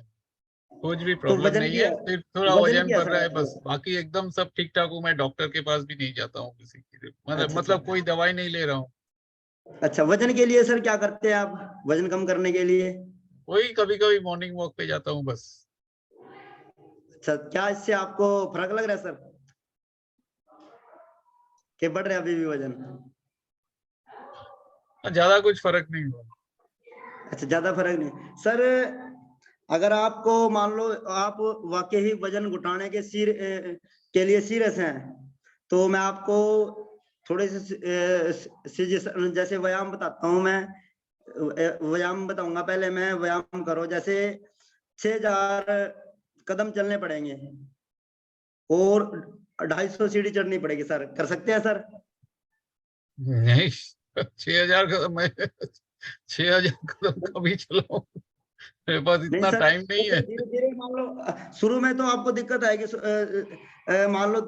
कुछ भी तो प्रॉब्लम नहीं है, सिर्फ थोड़ा वजन वजन की बढ़ सर रहा है आप? बस, बाकी एकदम सब ठीक ठाक हूँ। मैं डॉक्टर के पास भी नहीं जाता हूँ किसी की, अच्छा मतलब अच्छा कोई दवाई नहीं ले रहा हूँ। अच्छा, वजन के लिए सर क्या करते हैं आप वजन कम करने के लिए? वही कभी कभी मॉर्निंग वॉक पे जाता हूँ बस। अच्छा, क्या इससे आपको फर्क लग रहा है सर कि बढ़ रहा है अभी भी वजन? ज्यादा कुछ फर्क नहीं हुआ। अच्छा, ज्यादा फर्क नहीं सर। अगर आपको मान लो आप वाकई ही वजन घटाने के लिए सीरियस हैं तो मैं आपको थोड़े से जैसे व्यायाम बताता हूँ। मैं व्यायाम बताऊंगा, पहले मैं व्यायाम करो जैसे 6000 कदम चलने पड़ेंगे और 250 सीढ़ी चढ़नी पड़ेगी सर, कर सकते हैं सर? नहीं, 6000 कदम मैं 6000 कदम कभी चलाऊं, मेरे पास नहीं इतना सर, टाइम नहीं है। धीरे धीरे मान लो शुरू में तो आपको दिक्कत आएगी। मान लो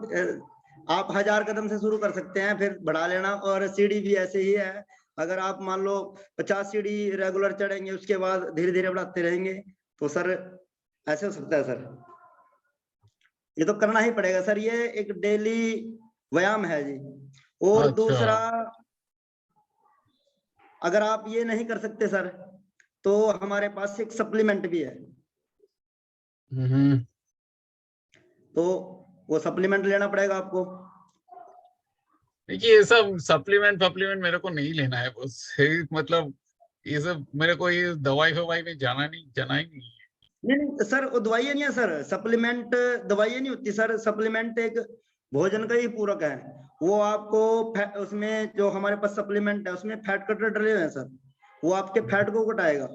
आप 1000 कदम से शुरू कर सकते हैं, फिर बढ़ा लेना। और सीढ़ी भी ऐसे ही है, अगर आप मान लो 50 सीढ़ी रेगुलर चढ़ेंगे उसके बाद धीरे धीरे बढ़ाते रहेंगे तो सर ऐसे हो सकता है सर। ये तो करना ही पड़ेगा सर, ये एक डेली व्यायाम है जी। और अच्छा। दूसरा, अगर आप ये नहीं कर सकते सर तो हमारे पास एक सप्लीमेंट भी है, तो वो सप्लीमेंट लेना पड़ेगा आपको। देखिए, ये सब सप्लीमेंट मेरे को नहीं लेना है बस, मतलब ये सब मेरे को, ये दवाई फवाई में जाना ही नहीं है। नहीं सर, वो दवाइयाँ नहीं है सर, सप्लीमेंट दवाइयाँ नहीं होती सर। सप्लीमेंट एक भोजन का ही पूरक है। वो आपको उसमें जो हमारे पास सप्लीमेंट है उसमें फैट कटर डले हुए हैं सर, वो आपके फैट को घटाएगा।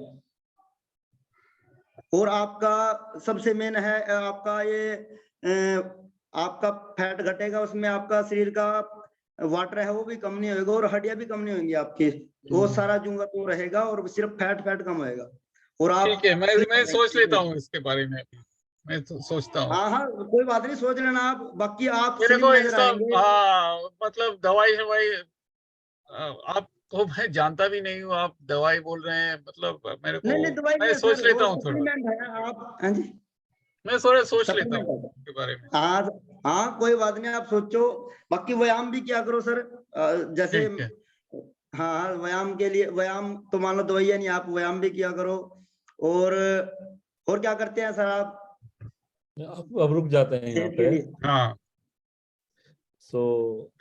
और आपका सबसे मेन है आपका ये आपका फैट घटेगा, उसमें आपका शरीर का वाटर है वो भी कम नहीं होगा और हड्डियां भी कम नहीं होंगी आपकी। वो सारा जूंगा तो रहेगा और सिर्फ फैट कम होएगा और आप ठीक है, मैं fit सोच लेता रहेंगे। हूँ इसके बारे में अभी, मैं तो सोचता हूँ। हाँ हाँ, कोई बात नहीं, सोच लेना आप, बाकी आप मेरे स्लिम को इन नजर सब, आएंगे। हाँ, मतलब दवाई शवाई, आपको मैं जानता भी नहीं हूँ, आप दवाई बोल रहे हैं, मतलब मेरे को, नहीं नहीं, दवाई नहीं मैं है सोच सर, लेता वो हूँ थोड़ा, सप्लीमेंट है। आप हाँ जी, मैं थोड़ा सोच लेता सप्लीमेंट हूँ है। इसके बारे में। हाँ हाँ, कोई बात नहीं, आप सोचो। बाकी व्यायाम भी क्या करो सर, जैसे ठीक है। हाँ हाँ, व्यायाम के लिए, व्यायाम तो मान लो दवाइयाँ नहीं, आप व्यायाम भी किया करो। और और क्या करते हैं सर आप अब रुक जाते हैं यहाँ सेहत के पे। लिए? हाँ, सो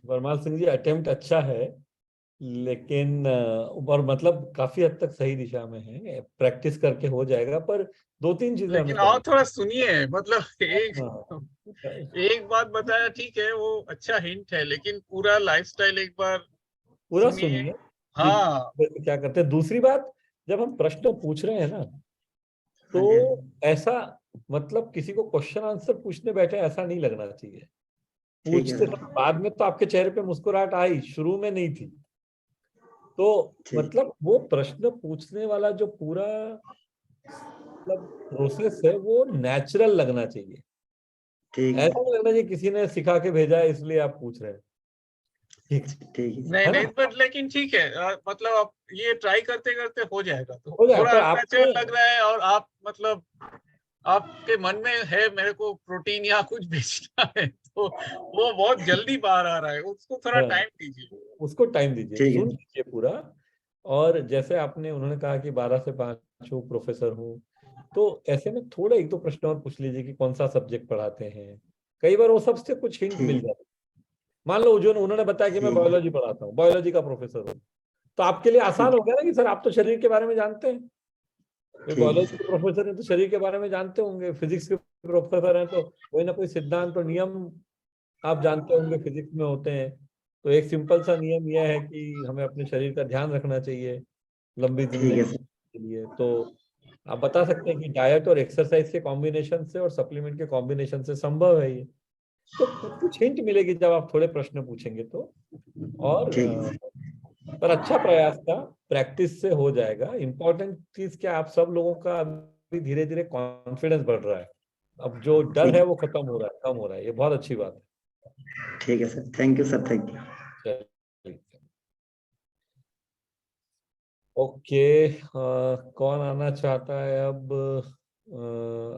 परमाल सिंह जी, अटेम्प्ट अच्छा है, लेकिन और मतलब काफी हद तक सही दिशा में है, प्रैक्टिस करके हो जाएगा, पर 2-3 चीजें हमें लेकिन और करनी थोड़ा सुनिए, मतलब हाँ। एक बात बताया, ठीक है, वो अच्छा हिंट है, लेकिन पूरा लाइफस्टाइल एक बार पूरा सुनिए। सुनिए कि हाँ, क्या करते हैं। दूसरी बात, जब हम प्रश्न पूछ रहे हैं ना, तो हाँ जी, ऐसा मतलब किसी को क्वेश्चन आंसर पूछने बैठे ऐसा नहीं लगना चाहिए। ठीक है पूछते सर, समय बाद में तो आपके चेहरे पे मुस्कुराहट आई, शुरू में नहीं थी। तो ठीक, मतलब वो प्रश्न पूछने वाला जो पूरा मतलब प्रोसेस है वो नेचुरल लगना चाहिए। ठीक है ऐसा नहीं लगना चाहिए किसी ने सिखा के भेजा है इसलिए आप पूछ रहे हैं। ठीक ठीक है नहीं है नहीं, ना, बट लेकिन ठीक है, मतलब आप ये ट्राई करते करते हो जाएगा, तो हो जाएगा। थोड़ा पर नेचुरल आपको लग रहा है, और आप मतलब आपके मन में है मेरे को प्रोटीन या कुछ बेचना है, तो वो बहुत जल्दी बाहर आ रहा है, उसको थोड़ा हाँ, टाइम दीजिए। उसको टाइम दीजिए, ठीक है सुन लीजिए पूरा। और जैसे आपने उन्होंने कहा कि 12 से 5 हूँ, प्रोफेसर हूँ, तो ऐसे में थोड़ा 1-2 प्रश्न और पूछ लीजिए कि कौन सा सब्जेक्ट पढ़ाते हैं। कई बार वो सबसे कुछ हिंट मिल ठीक, जाता है। मान लो जो उन्होंने बताया कि मैं ठीक है बायोलॉजी पढ़ाता हूँ, बायोलॉजी का प्रोफेसर हूँ, तो आपके लिए आसान ठीक, हो गया ना कि सर आप तो शरीर के बारे में जानते हैं, ठीक है बायोलॉजी के प्रोफेसर हैं तो शरीर के बारे में जानते होंगे, फिजिक्स के प्रोफेसर हैं तो कोई ना कोई सिद्धांत और नियम आप जानते होंगे, फिजिक्स में होते हैं। तो एक सिंपल सा नियम यह है कि हमें अपने शरीर का ध्यान रखना चाहिए लंबी ठीक है जिंदगी सर, के लिए। तो आप बता सकते हैं कि डाइट और एक्सरसाइज के कॉम्बिनेशन से और सप्लीमेंट के कॉम्बिनेशन से संभव है ये। तो कुछ हिंट मिलेगी जब आप थोड़े प्रश्न पूछेंगे तो। और ठीक है पर अच्छा प्रयास था, प्रैक्टिस से हो जाएगा। इंपॉर्टेंट चीज क्या, आप सब लोगों का अभी धीरे धीरे कॉन्फिडेंस बढ़ रहा है, अब जो डर है ठीक, वो खत्म हो रहा है, कम हो रहा है, ये बहुत अच्छी बात ठीक है sir, thank you sir, thank you. है। चलिए, ओके, कौन आना चाहता है अब?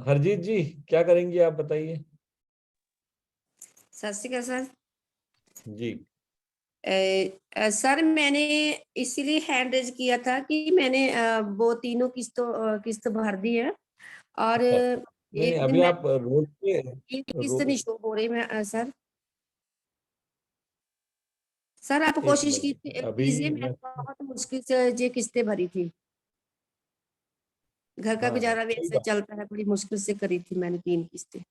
हरजीत जी क्या करेंगी आप बताइए। सत श्री अकाल सर। जी, सर मैंने इसीलिए हैंड रेज किया था कि मैंने वो तीनों किस्त भर दी है, और अच्छा, नहीं नहीं, एक दिन अभी मैं आप रोल पे एक किस्त नहीं रो, शो हो रही मैं सर। सर आप एक कोशिश मिनट अभी कीजिए, मैं, मैंने बहुत मुश्किल से ये किस्तें भरी थी, घर का हाँ हाँ गुजारा भी कोई ऐसे बात, चलता है, बड़ी मुश्किल से करी थी मैंने 3 किस्तें।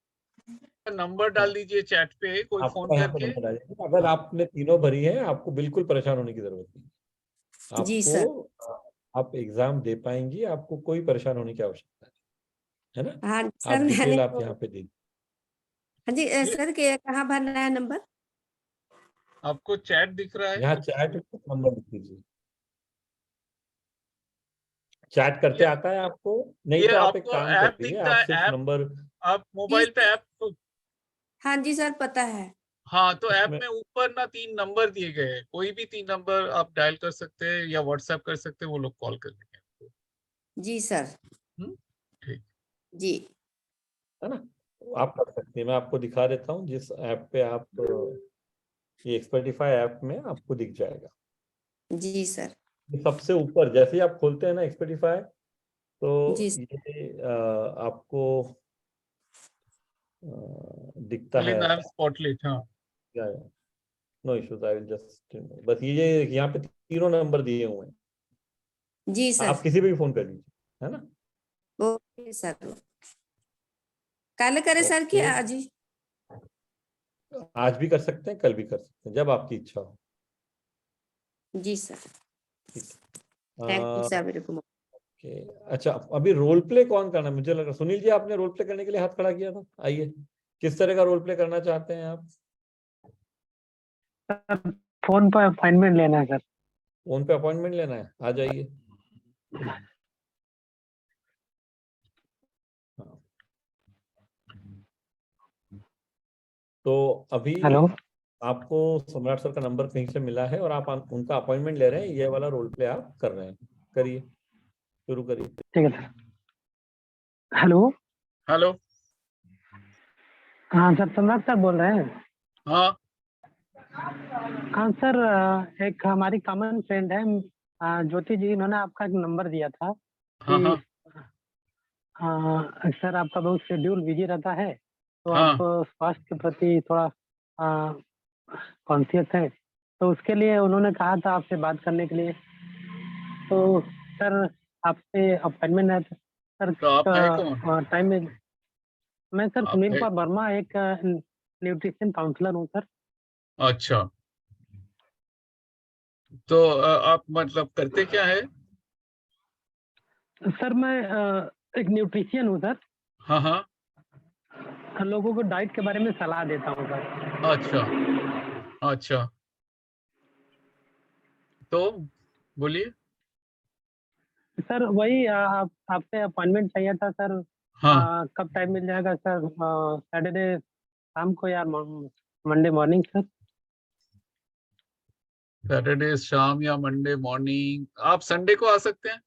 नंबर डाल हाँ, दीजिए चैट पे, कोई फोन आपका यहाँ पे करके। नंबर आ जाएगा। अगर आपने तीनों भरी है आपको बिल्कुल परेशान होने की जरूरत नहीं। जी आपको सर। आप एग्जाम दे पाएंगी, आपको कोई परेशान होने की आवश्यकता नहीं, है ना। हाँ आप सर, मैंने डिटेल आप तो यहाँ पे दे, हाँ जी ये सर, के कहाँ भरना है नंबर? आपको चैट दिख रहा है? यहाँ चैट नंबर लिख दीजिए। चैट करते ये आता है आपको? नहीं ये तो आप एक आपको काम ऐप करिए, दिखता आप है, सिर्फ ऐप नंबर आप जी मोबाइल पे सर। ऐप तो, हाँ जी सर, पता है। हाँ, तो ऐप उसमें, में ऊपर ना 3 नंबर दिए गए हैं, कोई भी 3 नंबर आप डायल कर सकते हैं या व्हाट्सएप कर सकते हैं, वो लोग कॉल कर लेंगे आपको। जी सर। ठीक। जी है ना, तो आप कर सकते हैं। मैं आपको दिखा देता हूँ जिस ऐप पे आप ये एक्सपर्टिफाई ऐप में आपको दिख जाएगा। जी सर। ये सबसे ऊपर जैसे ही आप खोलते हैं ना एक्सपर्टिफाई, जी तो ये आपको दिखता है नाम ऐसा। स्पॉटलाइट, हाँ। No issues, I will just, बस ये यहाँ पे तीनों नंबर दिए हुए हैं, जी सर। आप किसी पे भी फोन कर लीजिए, है ना। Okay sir. कल करे सर कि ओके, आज ही? आज भी कर सकते हैं, कल भी कर सकते हैं, जब आपकी इच्छा हो। जी सर। ठीक थैंक यू है, सर मेरे को। ओके। अच्छा, अभी रोल प्ले कौन करना है? मुझे लगा सुनील जी आपने रोल प्ले करने के लिए हाथ खड़ा किया था, आइए। किस तरह का रोल प्ले करना चाहते हैं आप? फोन पर अपॉइंटमेंट लेना है सर। फोन पे अपॉइंटमेंट लेना है, आ जाइए। हाँ। तो अभी हेलो। आपको सम्राट सर का नंबर कहीं से मिला है और आप उनका अपॉइंटमेंट ले रहे हैं, ये वाला रोल प्ले आप कर रहे हैं। करिए, शुरू करिए। ठीक है सर। हेलो। हेलो। हाँ सर, सम्राट सर बोल रहे हैं? हाँ हाँ सर, एक हमारी कॉमन फ्रेंड है, ज्योति जी, इन्होंने आपका एक नंबर दिया था हाँ कि हाँ सर आपका बहुत शेड्यूल बिजी रहता है, तो आप हाँ स्वास्थ्य के प्रति थोड़ा कॉन्शियस है, तो उसके लिए उन्होंने कहा था आपसे बात करने के लिए। तो सर आपसे अपॉइंटमेंट है सर, तो आप है कौन? टाइम में। मैं सर आप सुनील है? कुमार वर्मा, एक न्यूट्रिशन काउंसलर हूँ सर। अच्छा, तो आप मतलब करते क्या है? सर मैं एक न्यूट्रिशियन हूँ सर, हाँ हाँ, लोगों को डाइट के बारे में सलाह देता हूँ सर। अच्छा अच्छा, तो बोलिए। सर वही आपसे अपॉइंटमेंट चाहिए था सर। हाँ, कब टाइम मिल जाएगा सर? सैटरडे शाम को या मंडे मॉर्निंग सर? सैटरडे शाम या मंडे मॉर्निंग, आप संडे को आ सकते हैं।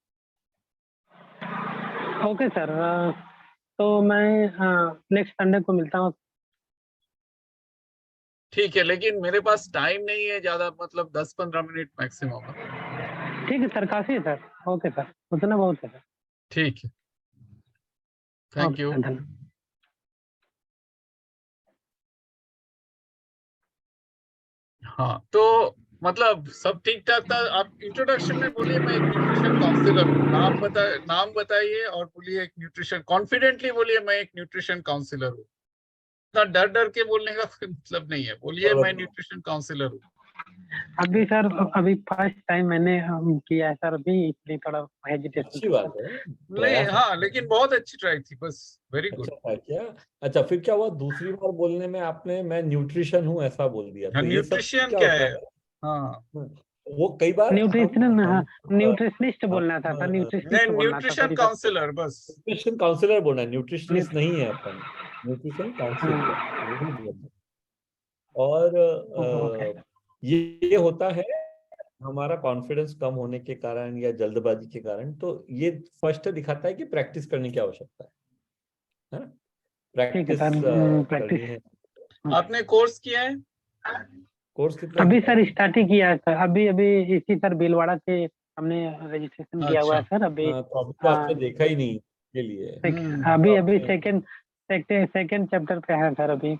ओके सर, तो मैं नेक्स्ट संडे को मिलता हूँ। ठीक है, लेकिन मेरे पास टाइम नहीं है ज्यादा, मतलब 10-15 मिनट मैक्सिमम। ठीक है सर, काफ़ी है सर। ओके सर, उतना बहुत है सर। ठीक है, थैंक ओके यू। सर, धन्यवाद। हाँ, तो मतलब सब ठीक ठाक था। आप इंट्रोडक्शन में बोलिए मैं एक न्यूट्रिशन काउंसलर हूँ, नाम बताइए और बोलिए एक न्यूट्रिशन, कॉन्फिडेंटली बोलिए मैं एक न्यूट्रिशन काउंसलर हूँ। इतना डर डर के बोलने का कोई मतलब नहीं है, बोलिए मैं न्यूट्रिशन काउंसलर हूँ। अभी सर, अभी फर्स्ट टाइम मैंने किया है सर, अभी इसलिए थोड़ा हेजिटेशन अच्छी था बात सर। है, नहीं, प्रयास हाँ, अच्छा लेकिन है। बहुत अच्छी ट्राई थी, बस वेरी गुड। अच्छा था क्या? अच्छा, फिर क्या हुआ दूसरी बार बोलने में आपने मैं न्यूट्रिशन हूँ ऐसा बोल दिया, हाँ, तो ये सब न्यूट्रिशियन क्या क्या होता है? है? हाँ, वो कई बार न्यूट्रिशन, हाँ, हम न्यूट्रिशनिस्ट बोलना था सर, नहीं, न्यूट्रिशनिस्ट बोलना था न्यूट्रिशन सॉरी सर। काउंसलर बस। न्यूट्रिशन काउंसलर बोलना है, न्यूट्रिशनिस्ट न्यूट्रि- नहीं है अपन, न्यूट्रिशन काउंसलर हाँ, यही बोलना है। और ओके। ये होता है हमारा कॉन्फिडेंस कम होने के कारण या जल्दबाजी के कारण, तो ये स्पष्ट दिखाता है कि प्रैक्टिस करने की आवश्यकता है ना? ठीक है प्रैक्टिस सर, प्रैक्टिस। करनी है। आपने कोर्स किया है? कोर्स कितना अभी किया सर आपने? स्टार्ट ही किया है सर, अभी अभी इसी सर भीलवाड़ा से हमने रजिस्ट्रेशन किया हुआ अच्छा, है सर अभी। हाँ, तो अभी तो आपने देखा ही नहीं के लिए। अभी तो अभी आपने सेकंड चैप्टर पे है सर अभी।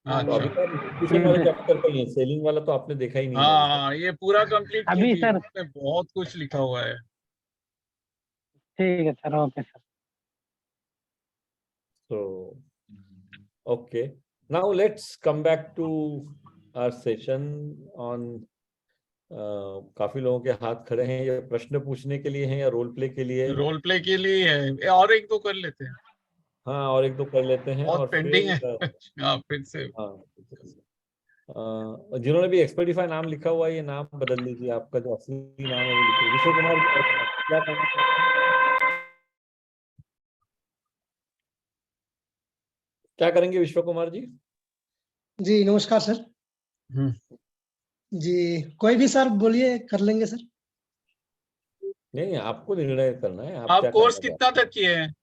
तो अच्छा, अभी तो आप न्यूट्रिशन वाले चैप्टर पे ही है, सेलिंग वाला तो आपने देखा ही नहीं है अभी तक। हाँ, ये पूरा कंप्लीट अभी कीजिए, सर, उसमें बहुत कुछ लिखा हुआ है। ठीक है sir, okay sir. So, okay. Now let's come back to our session on काफी लोगों के हाथ खड़े हैं, ये प्रश्न पूछने के लिए हैं या रोल प्ले के लिए? रोल प्ले के लिए है, और एक दो कर लेते हैं, हाँ, और एक दो कर लेते हैं बहुत और पेंडिंग है। फिर हाँ, फिर से। हाँ, जिन्होंने भी एक्सपर्टिफाई नाम लिखा हुआ है ये नाम बदल लीजिए, आपका जो असली नाम है वो लिखिए। विश्व कुमार जी, क्या कहना चाहते हैं? क्या करेंगे विश्व कुमार जी? जी नमस्कार सर। जी कोई भी सर बोलिए, कर लेंगे सर। नहीं, आपको निर्णय करना है, आप आप क्या कोर्स करना चाहते कितना तक किए हैं?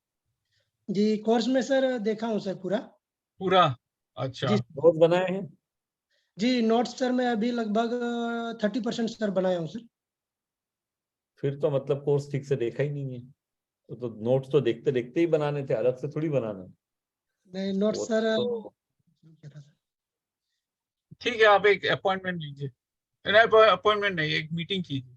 जी कोर्स में सर देखा हूँ सर पूरा। पूरा? अच्छा, जी नोट्स बनाए हैं? जी नोट्स सर मैं अभी लगभग 30% सर बनाया हूँ सर। फिर तो मतलब कोर्स ठीक से देखा ही नहीं है, तो नोट्स तो देखते देखते ही बनाने थे, अलग से थोड़ी बनाना। नहीं वो नोट्स सर तो ठीक है, आप एक अपॉइंटमेंट लीजिए। नहीं, अपॉइंटमेंट नहीं, एक मीटिंग कीजिए।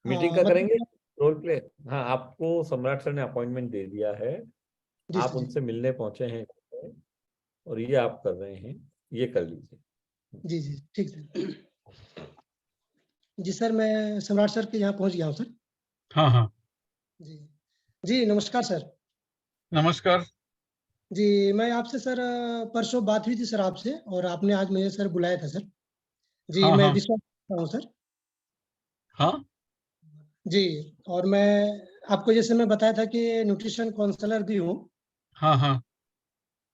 मीटिंग का मतलब करेंगे रोल प्ले। हाँ, आपको सम्राट सर ने अपॉइंटमेंट दे दिया है, जी आप सर। उनसे मिलने पहुंचे हैं और ये आप कर रहे हैं, ये कर लीजिए। जी जी ठीक सर। जी सर मैं सम्राट सर के यहाँ पहुँच गया हूँ सर। हाँ हाँ, जी जी नमस्कार सर। नमस्कार। जी मैं आपसे सर परसों बात हुई थी सर आपसे, और आपने आज मुझे सर बुलाया था सर। जी हाँ मैं हाँ विश्वास करता हूँ सर। हाँ, जी और मैं आपको जैसे मैं बताया था कि न्यूट्रिशन काउंसलर भी हूँ। हाँ हाँ,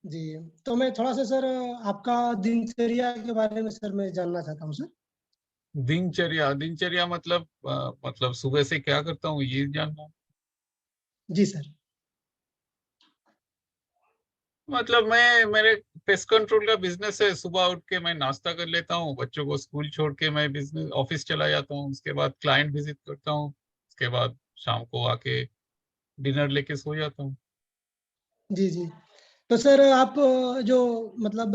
जी तो मैं थोड़ा सा सर आपका दिनचर्या के बारे में सर मैं जानना चाहता हूँ सर। दिनचर्या दिनचर्या मतलब मतलब सुबह से क्या करता हूँ ये जानना? जी सर। मतलब मैं, मेरे पेस्ट कंट्रोल का बिजनेस है, सुबह उठ के मैं नाश्ता कर लेता हूँ, बच्चों को स्कूल छोड़ के मैं बिजनेस ऑफिस चला जाता हूँ, उसके बाद क्लाइंट विजिट करता हूँ, उसके बाद शाम को आके डिनर लेके सो जाता हूँ। जी जी तो सर आप जो मतलब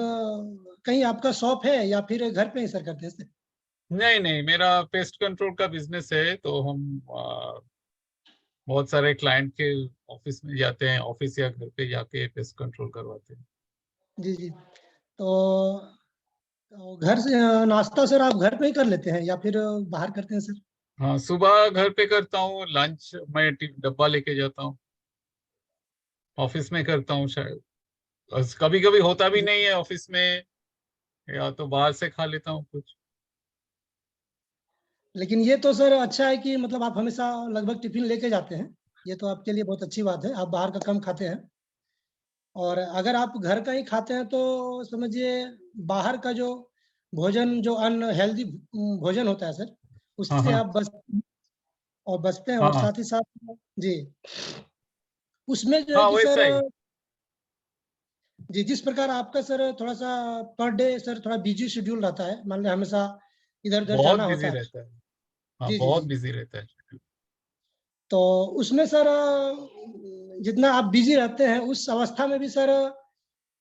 कहीं आपका शॉप है या फिर घर पे ही सर करते हैं सर? नहीं नहीं, मेरा पेस्ट कंट्रोल का बिजनेस है, तो हम बहुत सारे क्लाइंट के ऑफिस में जाते हैं, ऑफिस या घर पे जाके पेस्ट कंट्रोल करवाते हैं। जी जी। तो घर से नाश्ता सर आप घर पे ही कर लेते हैं या फिर बाहर करते हैं सर? हाँ, सुबह घर पे करता हूँ, लंच मैं डब्बा लेके जाता हूँ, ऑफिस में करता हूँ शायद। कभी कभी होता भी नहीं है ऑफिस में, या तो बाहर से खा लेता हूँ कुछ। लेकिन ये तो सर अच्छा है कि मतलब आप हमेशा लगभग टिफिन लेके जाते हैं, ये तो आपके लिए बहुत अच्छी बात है, आप बाहर का कम खाते हैं। और अगर आप घर का ही खाते हैं तो समझिए बाहर का जो भोजन जो अनहेल्दी भोजन होता है सर, हाँ उससे हाँ आप बचते हैं। और हाँ साथ ही साथ जी उसमें जो है हाँ, कि सर वैसा ही। जी जिस प्रकार आपका सर थोड़ा सा पर डे सर थोड़ा बिजी शेड्यूल रहता है, मान लीजिए हमेशा इधर उधर बहुत जाना होता बिजी है। रहता है। हाँ, जी जी बहुत जी। बिजी रहता है। तो उसमें सर जितना आप बिजी रहते हैं उस अवस्था में भी सर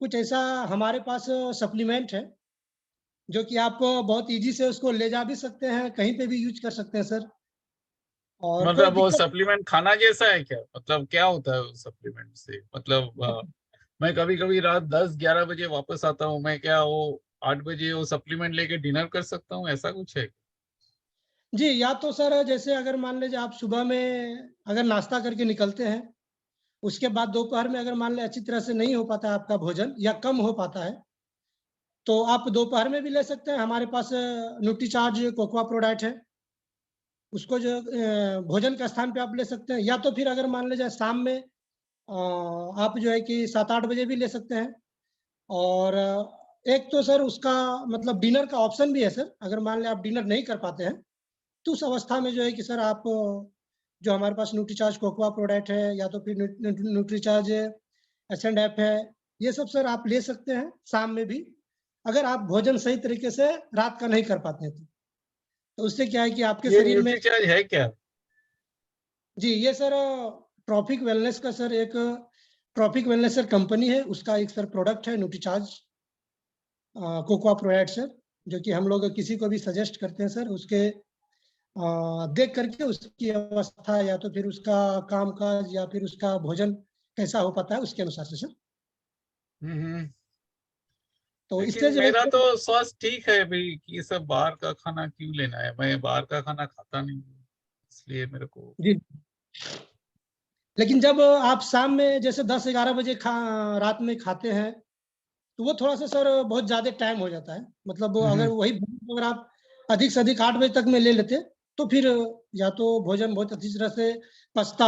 कुछ ऐसा हमारे पास सप्लीमेंट है जो कि आप बहुत इजी से उसको ले जा भी सकते हैं, कहीं पे भी यूज कर सकते हैं सर, और कोई मतलब वो दिक्कत। सप्लीमेंट खाना जैसा है क्या? मतलब क्या होता है सप्लीमेंट से? मतलब मैं कभी कभी रात 10-11 बजे वापस आता हूँ, मैं क्या वो 8 बजे वो सप्लीमेंट लेके डिनर कर सकता हूँ, ऐसा कुछ है? जी या तो सर जैसे अगर मान लीजिए आप सुबह में अगर नाश्ता करके निकलते हैं, उसके बाद दोपहर में अगर मान लें अच्छी तरह से नहीं हो पाता है आपका भोजन या कम हो पाता है, तो आप दोपहर में भी ले सकते हैं। हमारे पास न्यूट्रीचार्ज कोकोआ प्रोडक्ट है, उसको जो भोजन के स्थान पे आप ले सकते हैं। या तो फिर अगर मान लीजिए शाम में आप जो है कि 7-8 बजे भी ले सकते हैं। और एक तो सर उसका मतलब डिनर का ऑप्शन भी है सर, अगर मान लें आप डिनर नहीं कर पाते हैं तो उस अवस्था में जो है कि सर आप जो हमारे पास न्यूट्रीचार्ज कोकोआ प्रोडक्ट है या तो फिर न्यूट्रीचार्ज एफ है, ये सब सर आप ले सकते हैं शाम में भी, अगर आप भोजन सही तरीके से रात का नहीं कर पाते हैं तो उससे क्या है कि आपके ये शरीर में न्यूट्रीचार्ज है क्या? जी ये सर ट्रॉफिक वेलनेस का सर एक ट्रॉफिक वेलनेस सर कंपनी है, उसका एक सर प्रोडक्ट है न्यूट्रीचार्ज कोकोआ प्रोडक्ट सर, जो कि हम लोग किसी को भी सजेस्ट करते हैं सर उसके देख करके उसकी अवस्था या तो फिर उसका काम काज या फिर उसका भोजन कैसा हो पाता है उसके अनुसार से सर। हम्म। तो इससे लेकिन जो है मेरा तो स्वास्थ्य ठीक है भाई, कि ये सब बाहर का खाना क्यों लेना है? मैं बाहर का खाना खाता नहीं हूँ, इसलिए मेरे को। जी, लेकिन जब आप शाम में जैसे 10-11 बजे रात में खाते हैं तो वो थोड़ा सा सर बहुत ज्यादा टाइम हो जाता है। मतलब वो अगर हम्म। वही भोजन अगर आप अधिक से अधिक 8 बजे तक में ले लेते तो फिर या तो भोजन बहुत अच्छी तरह से पचता,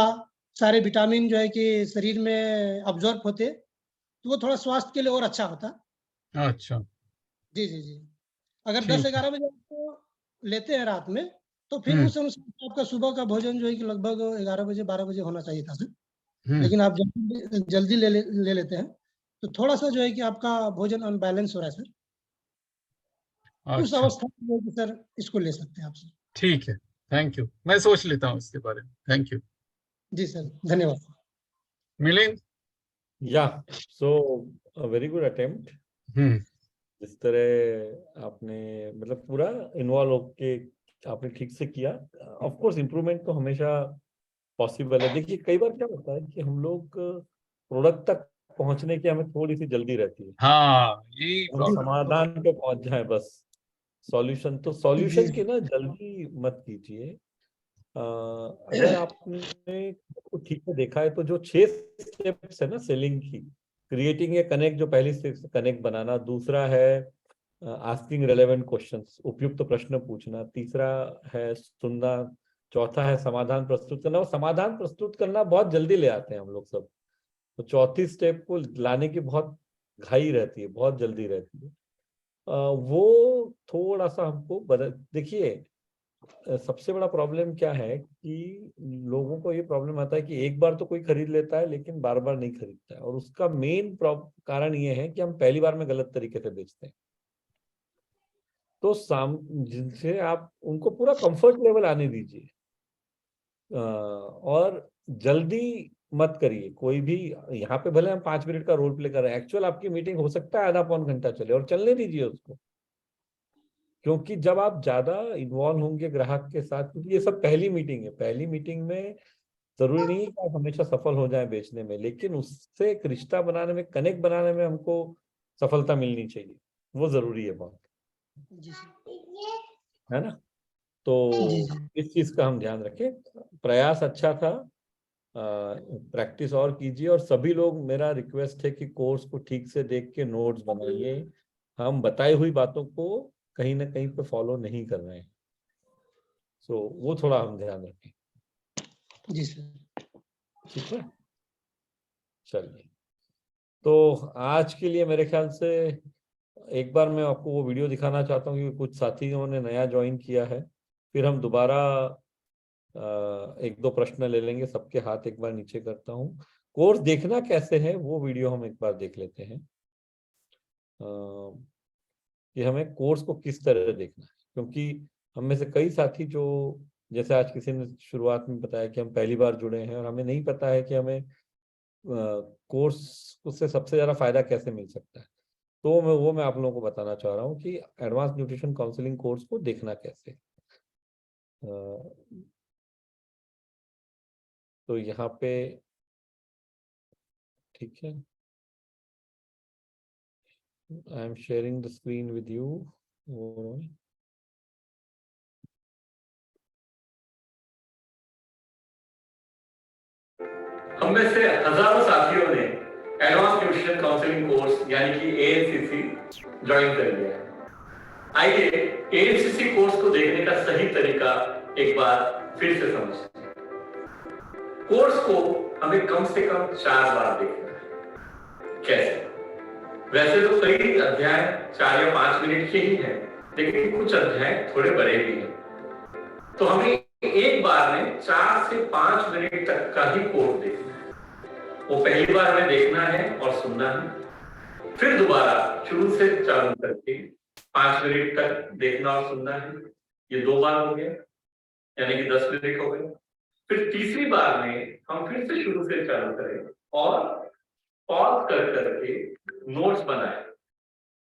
सारे विटामिन जो है कि शरीर में अब्जॉर्ब होते, तो वो थोड़ा स्वास्थ्य के लिए और अच्छा होता। अच्छा। जी जी जी। अगर ठीक है। 10-11 बजे आप लेते हैं रात में तो फिर हम्म उस अनुसार से आपका सुबह का भोजन जो है कि लगभग 11 बजे 12 बजे होना चाहिए था सर। हम्म। लेकिन आप जल्दी जल्दी ले लेते हैं तो थोड़ा सा जो है कि आपका भोजन अनबैलेंस हो रहा है सर। उस अच्छा, अवस्था में जो है कि सर इसको ले सकते हैं आप सर। ठीक है। थैंक यू, मैं सोच लेता हूँ इसके बारे में। Thank you. जी सर, धन्यवाद। मिलिंद। या सो वेरी गुड अटेम्प्ट। हम्म। जिस तरह आपने मतलब पूरा इन्वॉल्व होके आपने ठीक से किया। ऑफ कोर्स इम्प्रूवमेंट तो हमेशा पॉसिबल है। देखिए कई बार क्या होता है कि हम लोग प्रोडक्ट तक पहुंचने की हमें थोड़ी सी जल्दी रहती है, हाँ, यही हम प्रॉब्लम। समाधान पे पहुंच जाए बस। सॉल्यूशन तो जी सॉल्यूशन की ना जल्दी मत कीजिए। अगर आपने को ठीक से देखा है तो जो 6 स्टेप्स है ना सेलिंग की, क्रिएटिंग ए कनेक्ट जो पहली स्टेप कनेक्ट बनाना, दूसरा है आस्किंग रेलेवेंट क्वेश्चंस, उपयुक्त प्रश्न पूछना, तीसरा है सुनना, चौथा है समाधान प्रस्तुत करना। और समाधान प्रस्तुत करना बहुत जल्दी ले आते हैं हम लोग सब, तो चौथी स्टेप को लाने की बहुत घाई रहती है, बहुत जल्दी रहती है। वो थोड़ा सा हमको बदल। देखिए सबसे बड़ा प्रॉब्लम क्या है कि लोगों को ये प्रॉब्लम आता है कि एक बार तो कोई खरीद लेता है लेकिन बार बार नहीं खरीदता है, और उसका मेन कारण ये है कि हम पहली बार में गलत तरीके से बेचते हैं। तो जिनसे आप उनको पूरा कंफर्ट लेवल आने दीजिए, और जल्दी मत करिए कोई भी। यहाँ पे भले हम 5 मिनट का रोल प्ले कर रहे हैं, एक्चुअल आपकी मीटिंग हो सकता है आधा पौन घंटा चले, और चलने दीजिए उसको। क्योंकि जब आप ज्यादा इन्वॉल्व होंगे ग्राहक के साथ, क्योंकि ये सब पहली मीटिंग है, पहली मीटिंग में जरूरी नहीं है कि आप हमेशा सफल हो जाए बेचने में, लेकिन उससे एक रिश्ता बनाने में, कनेक्ट बनाने में हमको सफलता मिलनी चाहिए, वो जरूरी है बहुत, जी सर। है ना। तो जी जी इस चीज का हम ध्यान रखें। प्रयास अच्छा था, प्रैक्टिस और कीजिए, और सभी लोग, मेरा रिक्वेस्ट है कि कोर्स को ठीक से देख के नोट्स बनाइए। हम बताई हुई बातों को कहीं ना कहीं पे फॉलो नहीं कर रहे हैं, सो वो थोड़ा हम ध्यान रखें। जी सर। ठीक है, चलिए। तो आज के लिए मेरे ख्याल से एक बार मैं आपको वो वीडियो दिखाना चाहता हूँ, क्योंकि कुछ साथियों ने नया ज्वाइन किया है। फिर हम दोबारा 1-2 प्रश्न ले लेंगे, सबके हाथ एक बार नीचे करता हूँ। कोर्स देखना कैसे है वो वीडियो हम एक बार देख लेते हैं, कि हमें कोर्स को किस तरह देखना है। क्योंकि हम में से कई साथी जो, जैसे आज किसी ने शुरुआत में बताया कि हम पहली बार जुड़े हैं और हमें नहीं पता है कि हमें कोर्स से सबसे ज्यादा फायदा कैसे मिल सकता है, तो मैं आप लोगों को बताना चाह रहा हूँ कि एडवांस न्यूट्रिशन काउंसलिंग कोर्स को देखना कैसे। तो यहाँ पे ठीक है, I am sharing the screen with you. हम में से हजारों साथियों ने एडवांस न्यूट्रिशन काउंसलिंग कोर्स यानी कि एएनसीसी ज्वाइन कर लिया है। आइए एएनसीसी कोर्स को देखने का सही तरीका एक बार फिर से समझते हैं। कोर्स को हमें कम से कम 4 बार देखना है। कैसे? वैसे तो कई अध्याय 4 या 5 मिनट के ही हैं, लेकिन कुछ अध्याय थोड़े बड़े भी हैं। तो हमें एक बार में 4 से 5 मिनट तक का ही कोर्स देखना है। वो पहली बार हमें देखना है और सुनना है, फिर दोबारा शुरू से चालू करके 5 मिनट तक देखना और सुनना है। ये 2 बार हो गया, यानी कि 10 मिनट हो गए। फिर तीसरी बार में हम फिर से शुरू से चालू करें और पॉज कर करके नोट्स बनाए।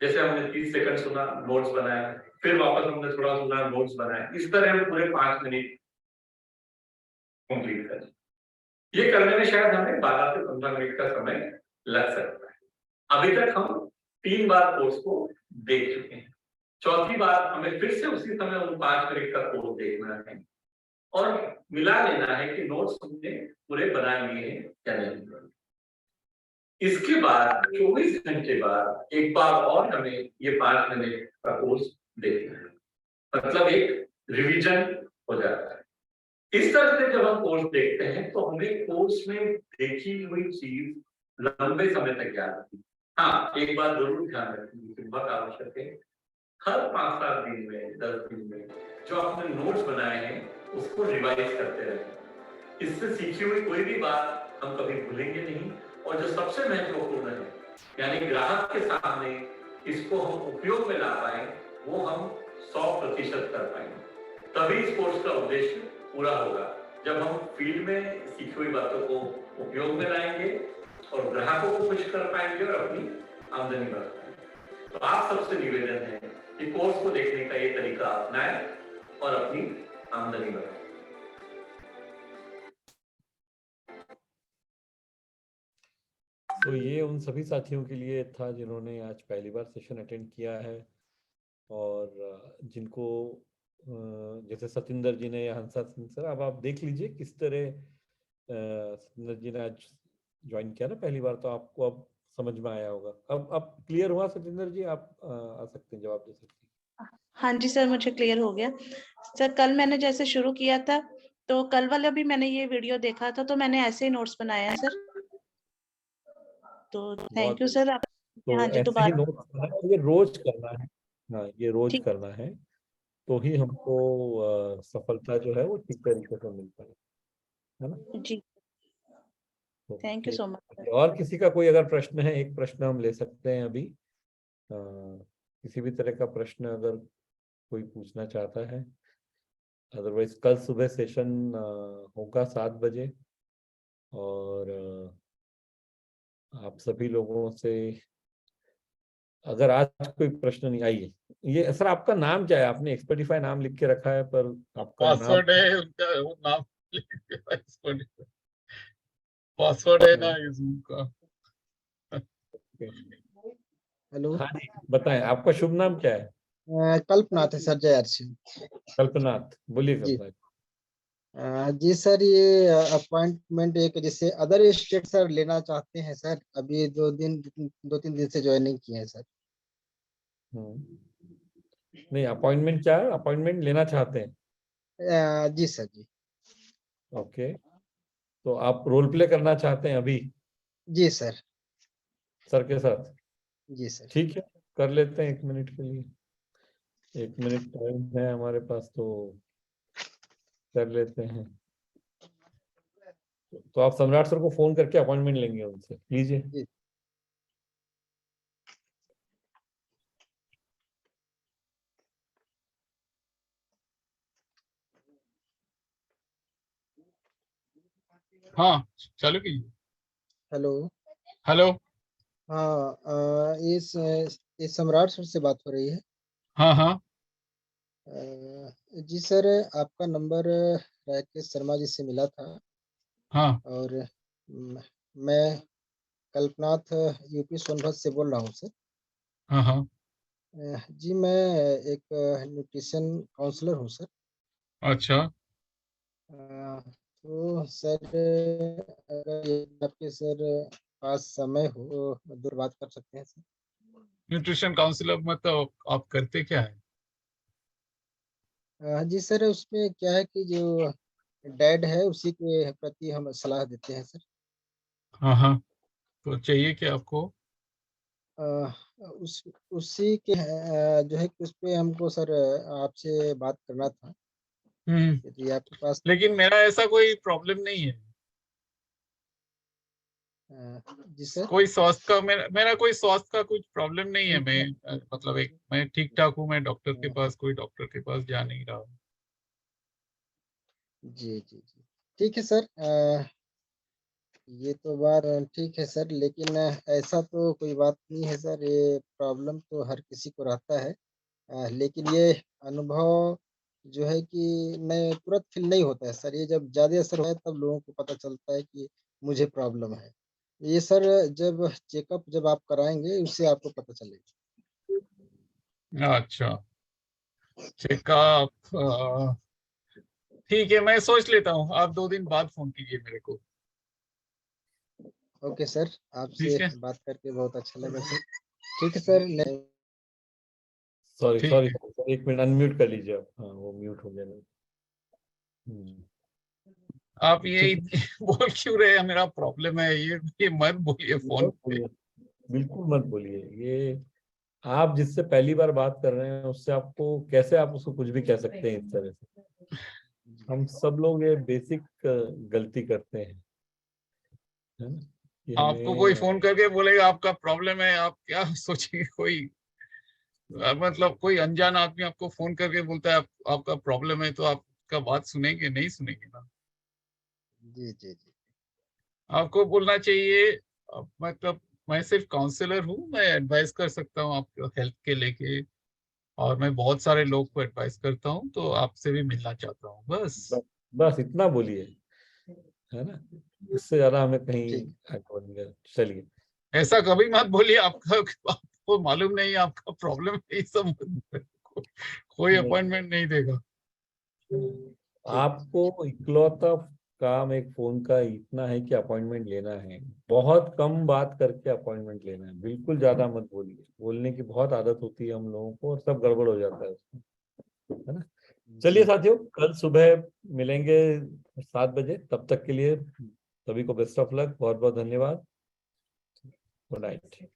जैसे हमने 30 सेकंड सुना, नोट्स बनाया, फिर वापस हमने थोड़ा सुना, नोट्स बनाए। इस तरह हम पूरे 5 मिनट कंप्लीट करें। ये करने में शायद हमें 12 से 15 मिनट का समय लग सकता है। अभी तक हम 3 बार कोर्स को देख चुके हैं। चौथी बार हमें फिर से उसी समय उन 5 मिनट का कोर्स देखना है और मिला लेना है कि नोट्स हमने पूरे बना लिए हैं या नहीं। इसके बाद 24 घंटे बाद एक बार और हमें ये 5 मिनट का कोर्स देखना है, मतलब एक रिवीजन हो जाता है। इस तरह से जब हम कोर्स देखते हैं तो हमें कोर्स में देखी हुई चीज लंबे समय तक याद आती है। हाँ, एक बात जरूर ध्यान रखनी बहुत आवश्यक है, हर 5-7 दिन में, 10 दिन में जो आपने नोट्स बनाए हैं उसको रिवाइज करते रहें। इससे सीखी हुई कोई भी बात हम कभी भूलेंगे नहीं, और जो सबसे महत्वपूर्ण है, यानी ग्राहक के सामने इसको हम उपयोग में ला पाए, वो हम 100% कर पाएंगे। तभी इस कोर्स का उद्देश्य पूरा होगा, जब हम फील्ड में सीखी हुई बातों को उपयोग में लाएंगे और ग्राहकों को खुश कर पाएंगे और अपनी आमदनी बढ़ा पाएंगे। तो आप सबसे निवेदन है कि कोर्स को देखने का ये तरीका अपनाएं और अपनी आमदनी बढ़ाएं। तो ये उन सभी साथियों के लिए था जिन्होंने आज पहली बार सेशन अटेंड किया है, और जिनको जैसे सतिंदर जी ने या हंसा सिंह सर, अब आप देख लीजिए किस तरह सतिंदर जी ने आज ज्वाइन किया ना पहली बार, तो आपको अब समझ में आया होगा। अब क्लियर हुआ सतिंदर जी? आप आ सकते हैं, जवाब दे सकते हैं। हाँ जी सर, मुझे क्लियर हो गया सर। कल मैंने जैसे शुरू किया था, तो कल वाला भी मैंने ये वीडियो देखा था, तो मैंने ऐसे ही नोट्स बनाए हैं सर। तो थैंक यू सर। तो हाँ जी, ऐसे ही दोबारा नोट्स बनाना है, ये रोज करना है। हाँ, ये रोज करना है, तो ही हमको सफलता जो है वो ठीक तरीके से मिल पाए, है ना जी। Thank you so much. और किसी का कोई अगर प्रश्न है, एक प्रश्न हम ले सकते हैं अभी। किसी भी तरह का प्रश्न अगर कोई पूछना चाहता है, अदरवाइज कल सुबह सेशन होगा 7 बजे, और आप सभी लोगों से अगर आज कोई प्रश्न नहीं आई है, ये सर आपका नाम क्या है? आपने एक्सपर्टिफाई नाम लिख के रखा है पर आपका नाम पासवर्ड है उनका, वो नाम पासवर्ड है ना Zoom का। हेलो, हाँ जी बताएं, आपका शुभ नाम क्या है? कल्पनाथ है सर, जय सिंह। कल्पनाथ, बोलिए जी कल्पनाथ। जी सर, ये अपॉइंटमेंट एक जैसे अदर स्टेट सर लेना चाहते हैं सर, अभी 2-3 दिन से ज्वाइनिंग किए हैं सर। नहीं, अपॉइंटमेंट क्या है? अपॉइंटमेंट लेना चाहते हैं? जी सर जी। ओके, तो आप रोल प्ले करना चाहते हैं अभी जी सर। सर के साथ? जी सर। ठीक है, कर लेते हैं 1 मिनट के लिए। 1 मिनट टाइम है हमारे पास तो कर लेते हैं। तो आप सम्राट सर को फोन करके अपॉइंटमेंट लेंगे उनसे, लीजिए। जी। हाँ चालू कीजिए। हेलो। हेलो। हाँ, ये सम्राट सर से बात हो रही है? हाँ हाँ। जी सर, आपका नंबर राकेश शर्मा जी से मिला था। हाँ। और मैं कल्पनाथ यूपी सोनभद्र से बोल रहा हूँ सर। हाँ हाँ। जी मैं एक न्यूट्रिशन काउंसलर हूँ सर। अच्छा। तो सर अगर आपके सर पास समय हो तो दूर बात कर सकते हैं सर। न्यूट्रिशन काउंसलर मतलब आप करते क्या है? जी सर, उसमें क्या है कि जो डैड है उसी के प्रति हम सलाह देते हैं सर। हाँ हाँ, तो चाहिए क्या आपको? उसी के जो है कि उस पे हमको सर आपसे बात करना था, यदि आपके पास। लेकिन मेरा ऐसा कोई प्रॉब्लम नहीं है। जी सर। कोई स्वास्थ्य का मेरा कोई स्वास्थ्य का कुछ प्रॉब्लम नहीं है। मतलब मैं ठीक ठाक हूँ। मैं डॉक्टर के पास कोई डॉक्टर के पास जा नहीं रहा हूँ। जी जी जी, ठीक है सर। ये तो बात ठीक है सर, लेकिन ऐसा तो कोई बात नहीं है सर, ये प्रॉब्लम तो हर किसी को रहता है। लेकिन ये अनुभव जो है कि नहीं तुरंत फील नहीं होता है सर, ये जब ज़्यादा असर होता है तब लोगों को पता चलता है कि मुझे प्रॉब्लम है। ये सर जब चेकअप जब आप कराएंगे उससे आपको पता चलेगा। अच्छा, चेकअप ठीक है, मैं सोच लेता हूँ। आप 2 दिन बाद फोन कीजिए मेरे को। ओके सर, आपसे ठीक है। बात करके बहुत अच्छा लगा सर। ठीक है सर। सॉरी ठीक सॉरी है। सर, 1 मिनट अनम्यूट कर लीजिए आप। हाँ वो म्यूट हो गया नहीं। आप ये ठीक, बोल क्यों रहे हैं मेरा प्रॉब्लम है? ये मत बोलिए फोन पे। बिल्कुल मत बोलिए। ये आप जिससे पहली बार बात कर रहे हैं उससे आपको कैसे आप उसको कुछ भी कह सकते हैं इस तरह से? हम सब लोग ये बेसिक गलती करते हैं, है ना? कि आपको कोई हमें फोन करके बोलेगा आपका प्रॉब्लम है, आप क्या सोचेंगे? कोई मतलब कोई अनजान आदमी आपको फोन करके बोलता है आपका प्रॉब्लम है, तो आपका बात सुनेंगे? नहीं सुनेंगे ना। जी जी जी। आपको बोलना चाहिए मतलब मैं सिर्फ काउंसलर हूँ, मैं एडवाइस कर सकता हूँ आपको हेल्थ के लेके। और मैं बहुत सारे लोग को एडवाइस करता हूँ, तो आपसे भी मिलना चाहता हूँ, बस। बस इतना बोलिए, है ना? इससे ज्यादा हमें कहीं ठीक। आगे बढ़ेंगे। चलिए, ऐसा कभी मत बोलिए आपको मालूम नहीं आपका प्रॉब्लम है, ये सब कोई अपॉइंटमेंट नहीं देगा। आपको इकलौता काम एक फोन का इतना है कि अपॉइंटमेंट लेना है। बहुत कम बात करके अपॉइंटमेंट लेना है, बिल्कुल ज्यादा मत बोलिए। बोलने की बहुत आदत होती है हम लोगों को और सब गड़बड़ हो जाता है उसमें, है ना? चलिए जी। साथियों, कल सुबह मिलेंगे 7 बजे। तब तक के लिए सभी को बेस्ट ऑफ लक, बहुत बहुत धन्यवाद। Good night.